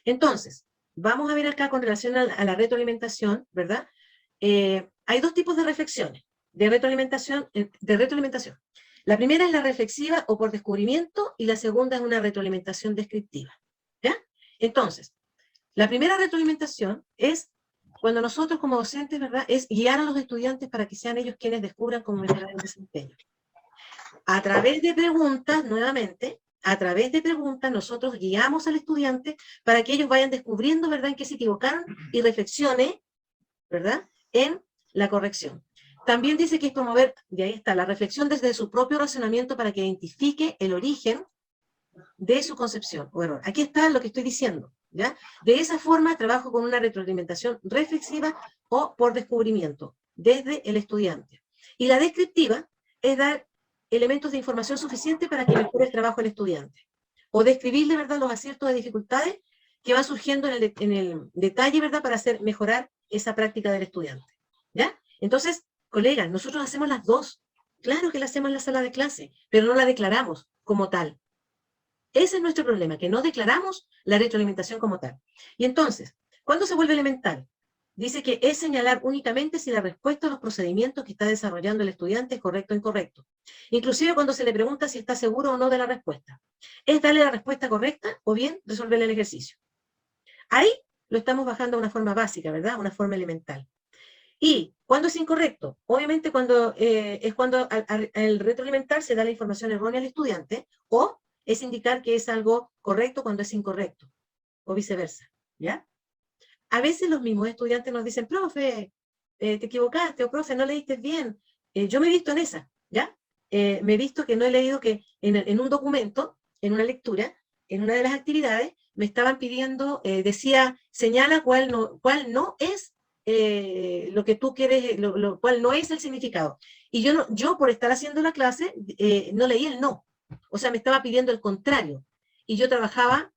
Entonces, vamos a ver acá con relación a la retroalimentación, ¿verdad? Hay dos tipos de reflexiones, de retroalimentación. La primera es la reflexiva o por descubrimiento, y la segunda es una retroalimentación descriptiva, ¿ya? Entonces, la primera retroalimentación es cuando nosotros como docentes, ¿verdad?, es guiar a los estudiantes para que sean ellos quienes descubran cómo mejorar el desempeño. A través de preguntas, nuevamente, a través de preguntas, nosotros guiamos al estudiante para que ellos vayan descubriendo, ¿verdad?, en qué se equivocaron y reflexione, ¿verdad?, en la corrección. También dice que es promover, y ahí está, la reflexión desde su propio razonamiento para que identifique el origen de su concepción o error. Aquí está lo que estoy diciendo, ¿ya? De esa forma trabajo con una retroalimentación reflexiva o por descubrimiento, desde el estudiante. Y la descriptiva es dar elementos de información suficiente para que mejore el trabajo del estudiante. O describir de verdad los aciertos de dificultades que van surgiendo en el detalle, ¿verdad?, para hacer mejorar esa práctica del estudiante, ¿ya? Entonces, colegas, nosotros hacemos las dos. Claro que la hacemos en la sala de clase, pero no la declaramos como tal. Ese es nuestro problema, que no declaramos la retroalimentación como tal. Y entonces, ¿cuándo se vuelve elemental? Dice que es señalar únicamente si la respuesta a los procedimientos que está desarrollando el estudiante es correcto o incorrecto. Inclusive cuando se le pregunta si está seguro o no de la respuesta. Es darle la respuesta correcta o bien resolver el ejercicio. Ahí lo estamos bajando a una forma básica, ¿verdad? Una forma elemental. Y cuando es incorrecto, obviamente cuando es cuando al retroalimentar se da la información errónea al estudiante, o es indicar que es algo correcto cuando es incorrecto, o viceversa, ¿ya? A veces los mismos estudiantes nos dicen, profe, te equivocaste, o profe, no leíste bien. Yo me he visto en esa, ¿ya? Me he visto que no he leído que en un documento, en una lectura, en una de las actividades, me estaban pidiendo, decía, señala cuál no es lo que tú quieres, cuál no es el significado. Y yo por estar haciendo la clase, no leí el no. O sea, me estaba pidiendo el contrario. Y yo trabajaba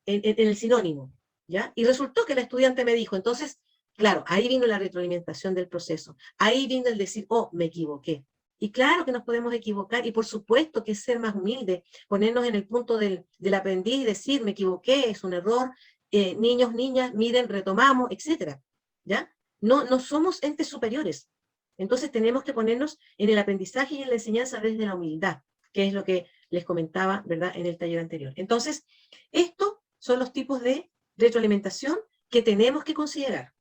en el sinónimo, ¿ya? Y resultó que el estudiante me dijo, entonces, claro, ahí vino la retroalimentación del proceso. Ahí vino el decir, oh, me equivoqué. Y claro que nos podemos equivocar, y por supuesto que es ser más humilde, ponernos en el punto del aprendiz y decir, me equivoqué, es un error, niños, niñas, miren, retomamos, etcétera, ¿ya? No somos entes superiores. Entonces tenemos que ponernos en el aprendizaje y en la enseñanza desde la humildad, que es lo que les comentaba, ¿verdad?, en el taller anterior. Entonces, esto son los tipos de retroalimentación que tenemos que considerar,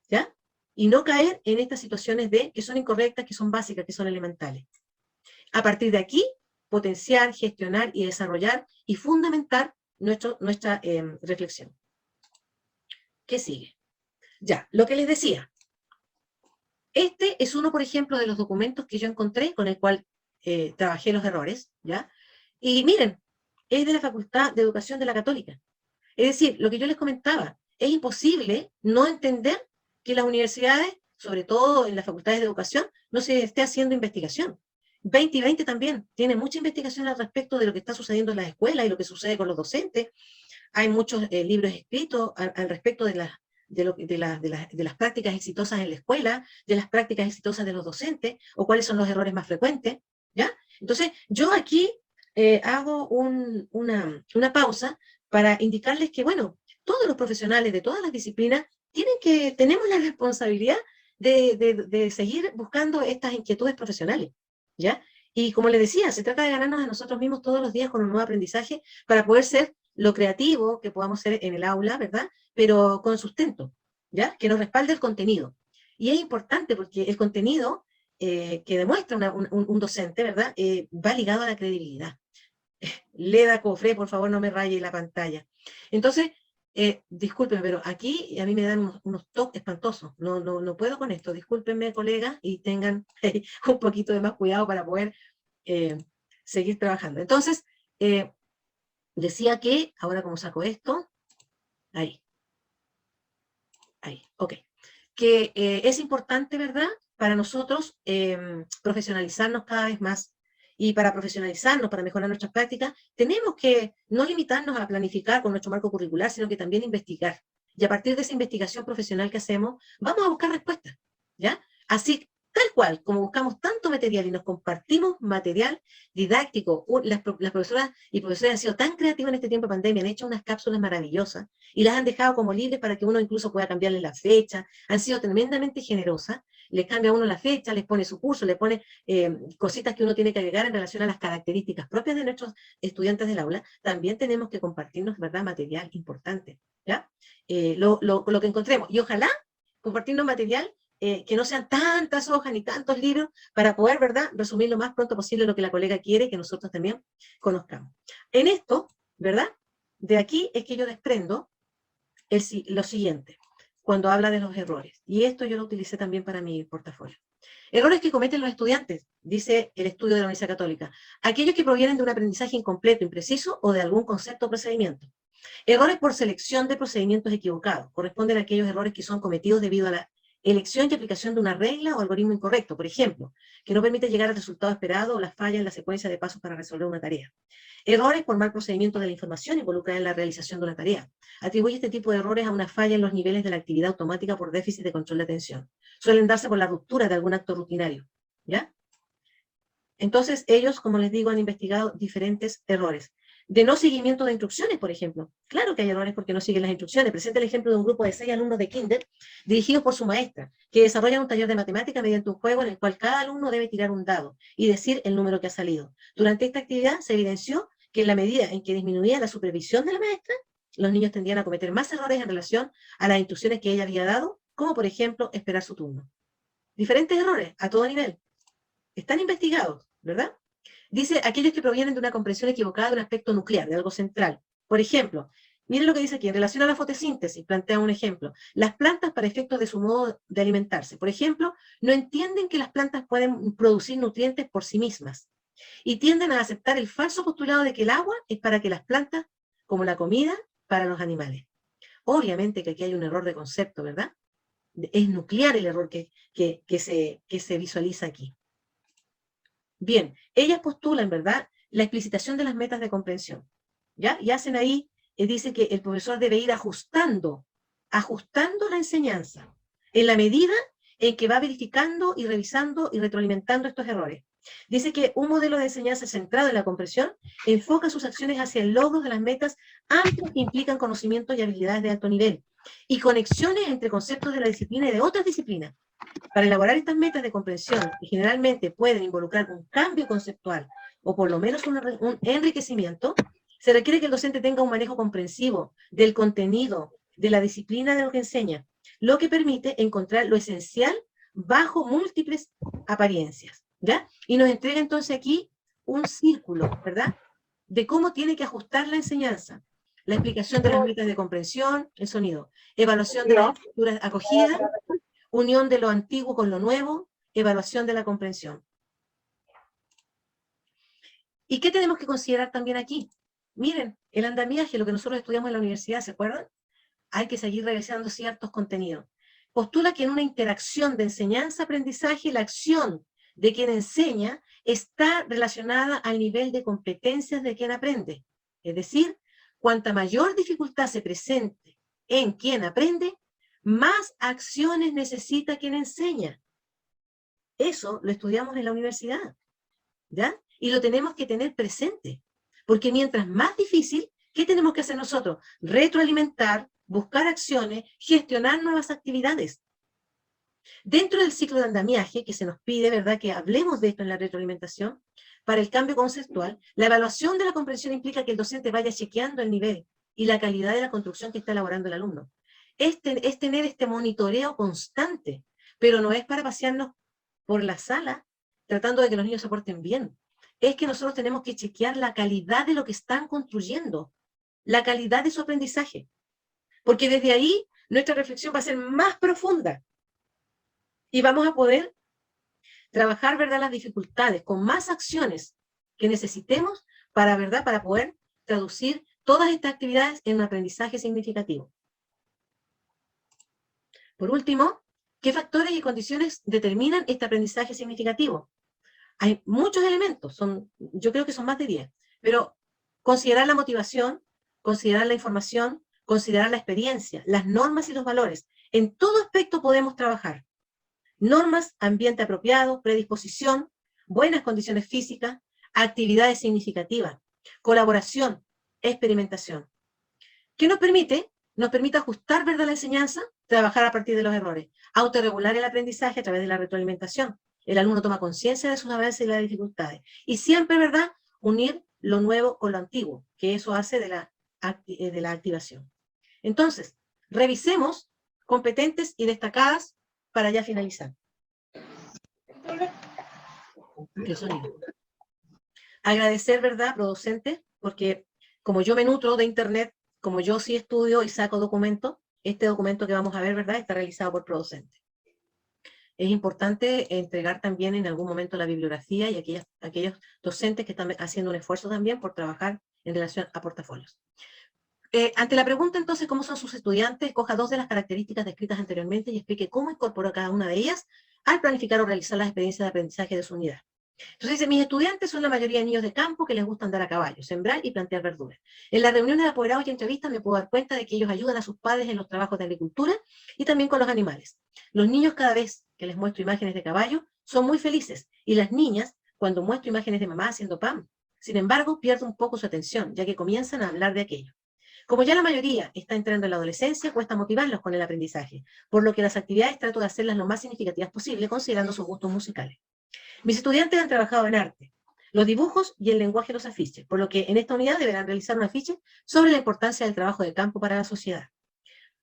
¿ya? Y no caer en estas situaciones que son incorrectas, que son básicas, que son elementales. A partir de aquí, potenciar, gestionar y desarrollar y fundamentar nuestra reflexión. ¿Qué sigue? Ya, lo que les decía. Este es uno, por ejemplo, de los documentos que yo encontré con el cual trabajé los errores, ¿ya? Y miren, es de la Facultad de Educación de la Católica. Es decir, lo que yo les comentaba, es imposible no entender que las universidades, sobre todo en las facultades de educación, no se esté haciendo investigación. 2020 también tiene mucha investigación al respecto de lo que está sucediendo en las escuelas y lo que sucede con los docentes. Hay muchos libros escritos al respecto de las prácticas exitosas en la escuela, de las prácticas exitosas de los docentes, o cuáles son los errores más frecuentes, ¿ya? Entonces, yo aquí hago una pausa para indicarles que, bueno, todos los profesionales de todas las disciplinas tenemos la responsabilidad de seguir buscando estas inquietudes profesionales, ¿ya? Y como les decía, se trata de ganarnos a nosotros mismos todos los días con un nuevo aprendizaje para poder ser lo creativo que podamos ser en el aula, ¿verdad? Pero con sustento, ¿ya? Que nos respalde el contenido. Y es importante porque el contenido que demuestra un docente, ¿verdad? Va ligado a la credibilidad. Leda Cofré, por favor, no me raye la pantalla. Entonces, discúlpenme, pero aquí a mí me dan unos toques espantosos. No puedo con esto. Discúlpenme, colegas, y tengan un poquito de más cuidado para poder seguir trabajando. Entonces, decía que, ahora como saco esto, ahí, ok, que es importante, ¿verdad?, para nosotros profesionalizarnos cada vez más y para profesionalizarnos, para mejorar nuestras prácticas, tenemos que no limitarnos a planificar con nuestro marco curricular, sino que también investigar. Y a partir de esa investigación profesional que hacemos, vamos a buscar respuestas, ¿ya? Así, tal cual, como buscamos tanto material y nos compartimos material didáctico, las profesoras y profesores han sido tan creativos en este tiempo de pandemia, han hecho unas cápsulas maravillosas y las han dejado como libres para que uno incluso pueda cambiarle la fecha, han sido tremendamente generosas, les cambia a uno la fecha, les pone su curso, les pone cositas que uno tiene que agregar en relación a las características propias de nuestros estudiantes del aula. También tenemos que compartirnos, ¿verdad?, material importante, ¿ya? Lo que encontremos, y ojalá compartirnos material que no sean tantas hojas ni tantos libros para poder, ¿verdad?, resumir lo más pronto posible lo que la colega quiere que nosotros también conozcamos. En esto, ¿verdad?, de aquí es que yo desprendo lo siguiente, cuando habla de los errores, y esto yo lo utilicé también para mi portafolio. Errores que cometen los estudiantes, dice el estudio de la Universidad Católica, aquellos que provienen de un aprendizaje incompleto, impreciso o de algún concepto o procedimiento. Errores por selección de procedimientos equivocados, corresponden a aquellos errores que son cometidos debido a la elección y aplicación de una regla o algoritmo incorrecto, por ejemplo, que no permite llegar al resultado esperado o la falla en la secuencia de pasos para resolver una tarea. Errores por mal procedimiento de la información involucrada en la realización de una tarea. Atribuye este tipo de errores a una falla en los niveles de la actividad automática por déficit de control de atención. Suelen darse por la ruptura de algún acto rutinario, ¿ya? Entonces, ellos, como les digo, han investigado diferentes errores. De no seguimiento de instrucciones, por ejemplo. Claro que hay errores porque no siguen las instrucciones. Presenta el ejemplo de un grupo de 6 alumnos de kinder dirigidos por su maestra, que desarrollan un taller de matemática mediante un juego en el cual cada alumno debe tirar un dado y decir el número que ha salido. Durante esta actividad se evidenció que en la medida en que disminuía la supervisión de la maestra, los niños tendían a cometer más errores en relación a las instrucciones que ella había dado, como por ejemplo esperar su turno. Diferentes errores a todo nivel. Están investigados, ¿verdad? Dice, aquellos que provienen de una comprensión equivocada de un aspecto nuclear, de algo central. Por ejemplo, miren lo que dice aquí, en relación a la fotosíntesis, plantea un ejemplo. Las plantas para efectos de su modo de alimentarse, por ejemplo, no entienden que las plantas pueden producir nutrientes por sí mismas y tienden a aceptar el falso postulado de que el agua es para que las plantas, como la comida, para los animales. Obviamente que aquí hay un error de concepto, ¿verdad? Es nuclear el error que se visualiza aquí. Bien, ellas postulan, ¿verdad?, la explicitación de las metas de comprensión, ¿ya? Y hacen ahí, dice que el profesor debe ir ajustando la enseñanza, en la medida en que va verificando y revisando y retroalimentando estos errores. Dice que un modelo de enseñanza centrado en la comprensión enfoca sus acciones hacia el logro de las metas amplias que implican conocimientos y habilidades de alto nivel, y conexiones entre conceptos de la disciplina y de otras disciplinas. Para elaborar estas metas de comprensión, que generalmente pueden involucrar un cambio conceptual o por lo menos un enriquecimiento, se requiere que el docente tenga un manejo comprensivo del contenido, de la disciplina de lo que enseña, lo que permite encontrar lo esencial bajo múltiples apariencias, ¿ya? Y nos entrega entonces aquí un círculo, ¿verdad?, de cómo tiene que ajustar la enseñanza. La explicación de las metas de comprensión, el sonido, evaluación de las estructuras acogidas, unión de lo antiguo con lo nuevo, evaluación de la comprensión. ¿Y qué tenemos que considerar también aquí? Miren, el andamiaje, lo que nosotros estudiamos en la universidad, ¿se acuerdan? Hay que seguir revisando ciertos contenidos. Postula que en una interacción de enseñanza-aprendizaje, la acción de quien enseña está relacionada al nivel de competencias de quien aprende. Es decir, cuanta mayor dificultad se presente en quien aprende, más acciones necesita quien enseña. Eso lo estudiamos en la universidad, ¿ya? Y lo tenemos que tener presente, porque mientras más difícil, ¿qué tenemos que hacer nosotros? Retroalimentar, buscar acciones, gestionar nuevas actividades. Dentro del ciclo de andamiaje, que se nos pide, ¿verdad?, que hablemos de esto en la retroalimentación, para el cambio conceptual, la evaluación de la comprensión implica que el docente vaya chequeando el nivel y la calidad de la construcción que está elaborando el alumno. Es tener este monitoreo constante, pero no es para pasearnos por la sala tratando de que los niños se porten bien. Es que nosotros tenemos que chequear la calidad de lo que están construyendo, la calidad de su aprendizaje, porque desde ahí nuestra reflexión va a ser más profunda y vamos a poder trabajar, ¿verdad?, las dificultades con más acciones que necesitemos para, ¿verdad?, para poder traducir todas estas actividades en un aprendizaje significativo. Por último, ¿qué factores y condiciones determinan este aprendizaje significativo? Hay muchos elementos, yo creo que son más de 10, pero considerar la motivación, considerar la información, considerar la experiencia, las normas y los valores. En todo aspecto podemos trabajar. Normas, ambiente apropiado, predisposición, buenas condiciones físicas, actividades significativas, colaboración, experimentación. ¿Qué nos permite? Nos permite ajustar, ¿verdad?, la enseñanza, trabajar a partir de los errores, autorregular el aprendizaje a través de la retroalimentación. El alumno toma conciencia de sus avances y las dificultades. Y siempre, ¿verdad?, unir lo nuevo con lo antiguo, que eso hace de la activación. Entonces, revisemos competentes y destacadas para ya finalizar. El sonido. Agradecer, ¿verdad?, producentes, porque como yo me nutro de internet, como yo sí estudio y saco documentos, este documento que vamos a ver, ¿verdad?, está realizado por producentes. Es importante entregar también en algún momento la bibliografía y aquellos docentes que están haciendo un esfuerzo también por trabajar en relación a portafolios. Ante la pregunta, entonces, ¿cómo son sus estudiantes? Coja 2 de las características descritas anteriormente y explique cómo incorporó cada una de ellas al planificar o realizar las experiencias de aprendizaje de su unidad. Entonces dice, mis estudiantes son la mayoría de niños de campo que les gusta andar a caballo, sembrar y plantear verduras. En las reuniones de apoderados y entrevistas me puedo dar cuenta de que ellos ayudan a sus padres en los trabajos de agricultura y también con los animales. Los niños, cada vez que les muestro imágenes de caballo, son muy felices, y las niñas, cuando muestro imágenes de mamá haciendo pan. Sin embargo, pierdo un poco su atención, ya que comienzan a hablar de aquello. Como ya la mayoría está entrando en la adolescencia, cuesta motivarlos con el aprendizaje, por lo que las actividades trato de hacerlas lo más significativas posible, considerando sus gustos musicales. Mis estudiantes han trabajado en arte, los dibujos y el lenguaje de los afiches, por lo que en esta unidad deberán realizar un afiche sobre la importancia del trabajo de campo para la sociedad.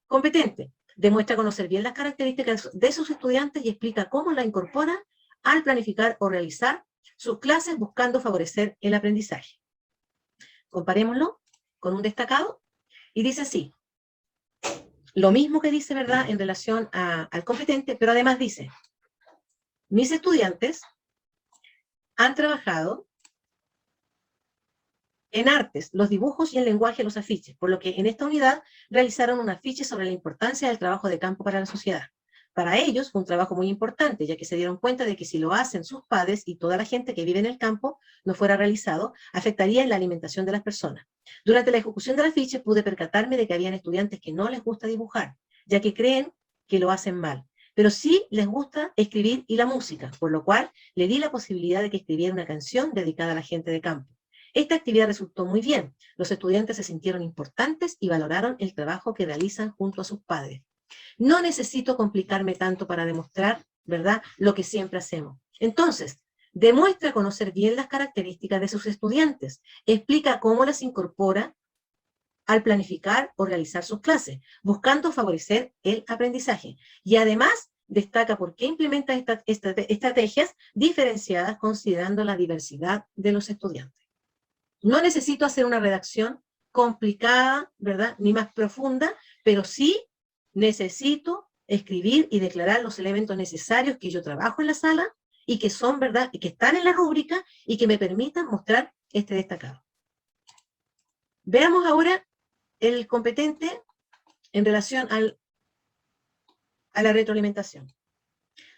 Competente, demuestra conocer bien las características de sus estudiantes y explica cómo la incorpora al planificar o realizar sus clases buscando favorecer el aprendizaje. Comparémoslo con un destacado y dice así, lo mismo que dice, ¿verdad?, en relación al competente, pero además dice, mis estudiantes han trabajado en artes, los dibujos y el lenguaje de los afiches, por lo que en esta unidad realizaron un afiche sobre la importancia del trabajo de campo para la sociedad. Para ellos fue un trabajo muy importante, ya que se dieron cuenta de que si lo hacen sus padres y toda la gente que vive en el campo no fuera realizado, afectaría en la alimentación de las personas. Durante la ejecución del afiche pude percatarme de que habían estudiantes que no les gusta dibujar, ya que creen que lo hacen mal, pero sí les gusta escribir y la música, por lo cual le di la posibilidad de que escribiera una canción dedicada a la gente de campo. Esta actividad resultó muy bien. Los estudiantes se sintieron importantes y valoraron el trabajo que realizan junto a sus padres. No necesito complicarme tanto para demostrar, ¿verdad?, lo que siempre hacemos. Entonces, demuestra conocer bien las características de sus estudiantes. Explica cómo las incorpora al planificar o realizar sus clases, buscando favorecer el aprendizaje. Y además, destaca por qué implementa estas estrategias diferenciadas considerando la diversidad de los estudiantes. No necesito hacer una redacción complicada, ¿verdad?, ni más profunda, pero sí necesito escribir y declarar los elementos necesarios que yo trabajo en la sala y que son, ¿verdad?, y que están en la rúbrica y que me permitan mostrar este destacado. Veamos ahora el competente en relación a la retroalimentación,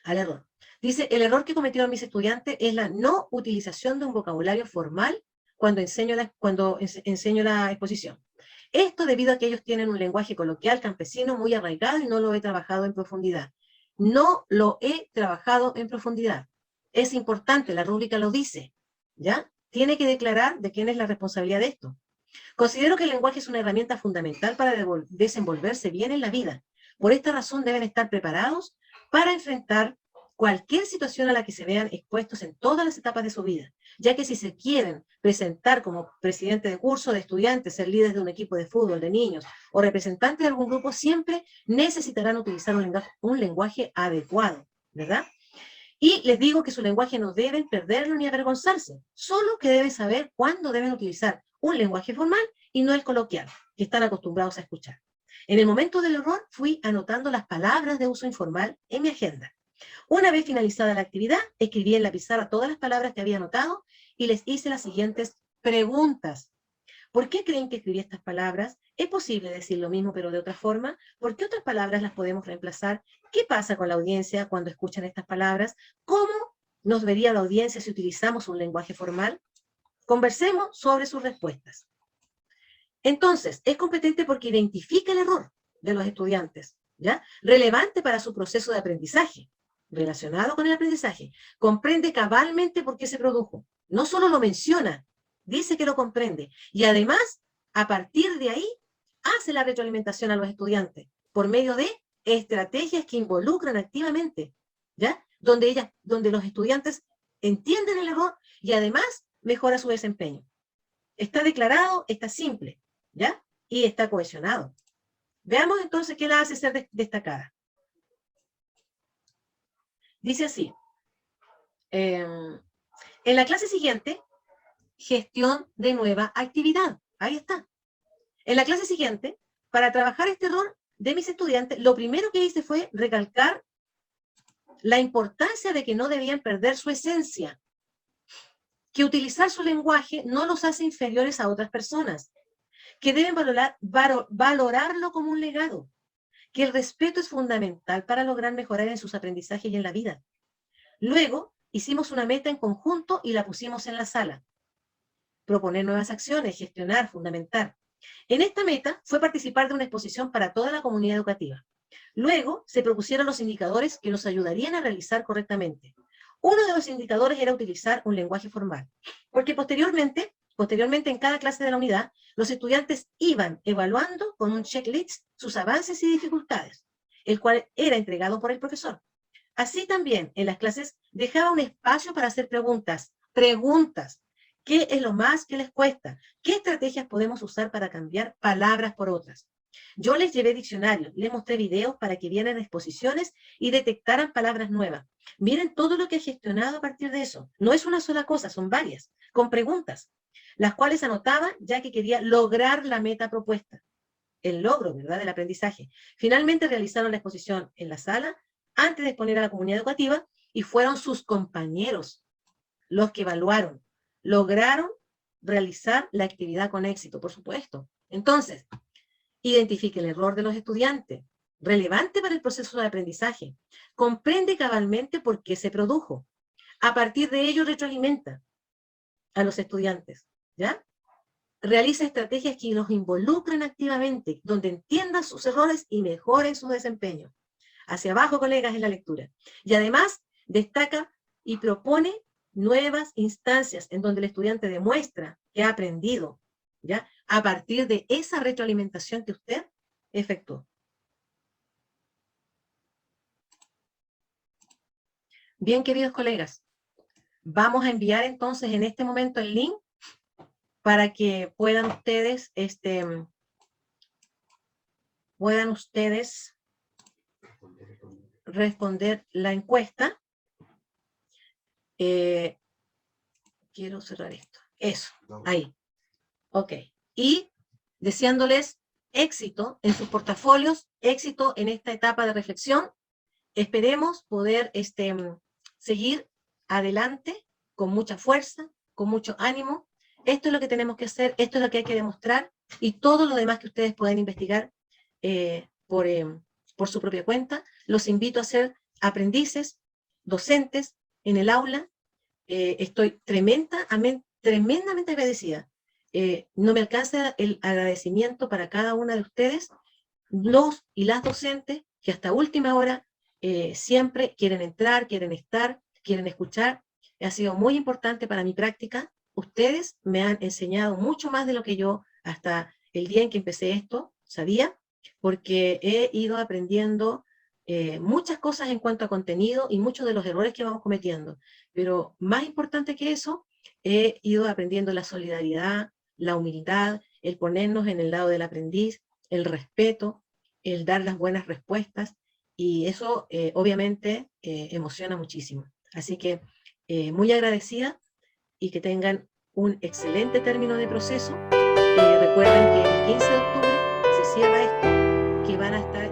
al error. Dice, el error que cometieron mis estudiantes es la no utilización de un vocabulario formal cuando enseño la exposición. Esto debido a que ellos tienen un lenguaje coloquial campesino muy arraigado y no lo he trabajado en profundidad. No lo he trabajado en profundidad. Es importante, la rúbrica lo dice, ¿ya? Tiene que declarar de quién es la responsabilidad de esto. Considero que el lenguaje es una herramienta fundamental para desenvolverse bien en la vida. Por esta razón deben estar preparados para enfrentar cualquier situación a la que se vean expuestos en todas las etapas de su vida, ya que si se quieren presentar como presidente de curso, de estudiantes, ser líderes de un equipo de fútbol, de niños, o representantes de algún grupo, siempre necesitarán utilizar un lenguaje adecuado, ¿verdad? Y les digo que su lenguaje no deben perderlo ni avergonzarse, solo que deben saber cuándo deben utilizar un lenguaje formal y no el coloquial, que están acostumbrados a escuchar. En el momento del error, fui anotando las palabras de uso informal en mi agenda. Una vez finalizada la actividad, escribí en la pizarra todas las palabras que había anotado y les hice las siguientes preguntas. ¿Por qué creen que escribí estas palabras? ¿Es posible decir lo mismo pero de otra forma? ¿Por qué otras palabras las podemos reemplazar? ¿Qué pasa con la audiencia cuando escuchan estas palabras? ¿Cómo nos vería la audiencia si utilizamos un lenguaje formal? Conversemos sobre sus respuestas. Entonces, es competente porque identifica el error de los estudiantes, ¿ya? Relevante para su proceso de aprendizaje, relacionado con el aprendizaje. Comprende cabalmente por qué se produjo. No solo lo menciona, dice que lo comprende. Y además, a partir de ahí, hace la retroalimentación a los estudiantes por medio de estrategias que involucran activamente, ¿ya? Donde los estudiantes entienden el error y además mejora su desempeño. Está declarado, está simple, ¿ya? Y está cohesionado. Veamos entonces qué la hace ser destacada. Dice así, en la clase siguiente, gestión de nueva actividad. Ahí está. En la clase siguiente, para trabajar este rol de mis estudiantes, lo primero que hice fue recalcar la importancia de que no debían perder su esencia, que utilizar su lenguaje no los hace inferiores a otras personas, que deben valorarlo como un legado, que el respeto es fundamental para lograr mejorar en sus aprendizajes y en la vida. Luego, hicimos una meta en conjunto y la pusimos en la sala. Proponer nuevas acciones, gestionar, fundamentar. En esta meta fue participar de una exposición para toda la comunidad educativa. Luego, se propusieron los indicadores que nos ayudarían a realizar correctamente. Uno de los indicadores era utilizar un lenguaje formal, porque posteriormente en cada clase de la unidad, los estudiantes iban evaluando con un checklist sus avances y dificultades, el cual era entregado por el profesor. Así también, en las clases, dejaba un espacio para hacer preguntas. ¿Qué es lo más que les cuesta? ¿Qué estrategias podemos usar para cambiar palabras por otras? Yo les llevé diccionarios, les mostré videos para que vieran exposiciones y detectaran palabras nuevas. Miren todo lo que he gestionado a partir de eso. No es una sola cosa, son varias, con preguntas, las cuales anotaba ya que quería lograr la meta propuesta. El logro, ¿verdad?, del aprendizaje. Finalmente realizaron la exposición en la sala antes de exponer a la comunidad educativa y fueron sus compañeros los que evaluaron. Lograron realizar la actividad con éxito, por supuesto. Entonces, identifique el error de los estudiantes, relevante para el proceso de aprendizaje, comprende cabalmente por qué se produjo. A partir de ello retroalimenta a los estudiantes, ¿ya? Realiza estrategias que los involucren activamente, donde entiendan sus errores y mejoren su desempeño. Hacia abajo, colegas, en la lectura. Y además, destaca y propone nuevas instancias en donde el estudiante demuestra que ha aprendido, ¿ya?, a partir de esa retroalimentación que usted efectuó. Bien, queridos colegas, vamos a enviar entonces en este momento el link para que puedan ustedes, responder la encuesta. Quiero cerrar esto. Eso, ahí. Ok. Y deseándoles éxito en sus portafolios, éxito en esta etapa de reflexión. Esperemos poder seguir adelante con mucha fuerza, con mucho ánimo. Esto es lo que tenemos que hacer, esto es lo que hay que demostrar, y todo lo demás que ustedes pueden investigar por su propia cuenta. Los invito a ser aprendices, docentes en el aula. Estoy tremendamente agradecida. No me alcanza el agradecimiento para cada una de ustedes, los y las docentes que hasta última hora siempre quieren entrar, quieren estar, quieren escuchar. Ha sido muy importante para mi práctica. Ustedes me han enseñado mucho más de lo que yo hasta el día en que empecé esto sabía, porque he ido aprendiendo muchas cosas en cuanto a contenido y muchos de los errores que vamos cometiendo. Pero más importante que eso, he ido aprendiendo la solidaridad, la humildad, el ponernos en el lado del aprendiz, el respeto, el dar las buenas respuestas, y eso obviamente emociona muchísimo. Así que muy agradecida, y que tengan un excelente término de proceso. Recuerden que el 15 de octubre se cierra esto, que van a estar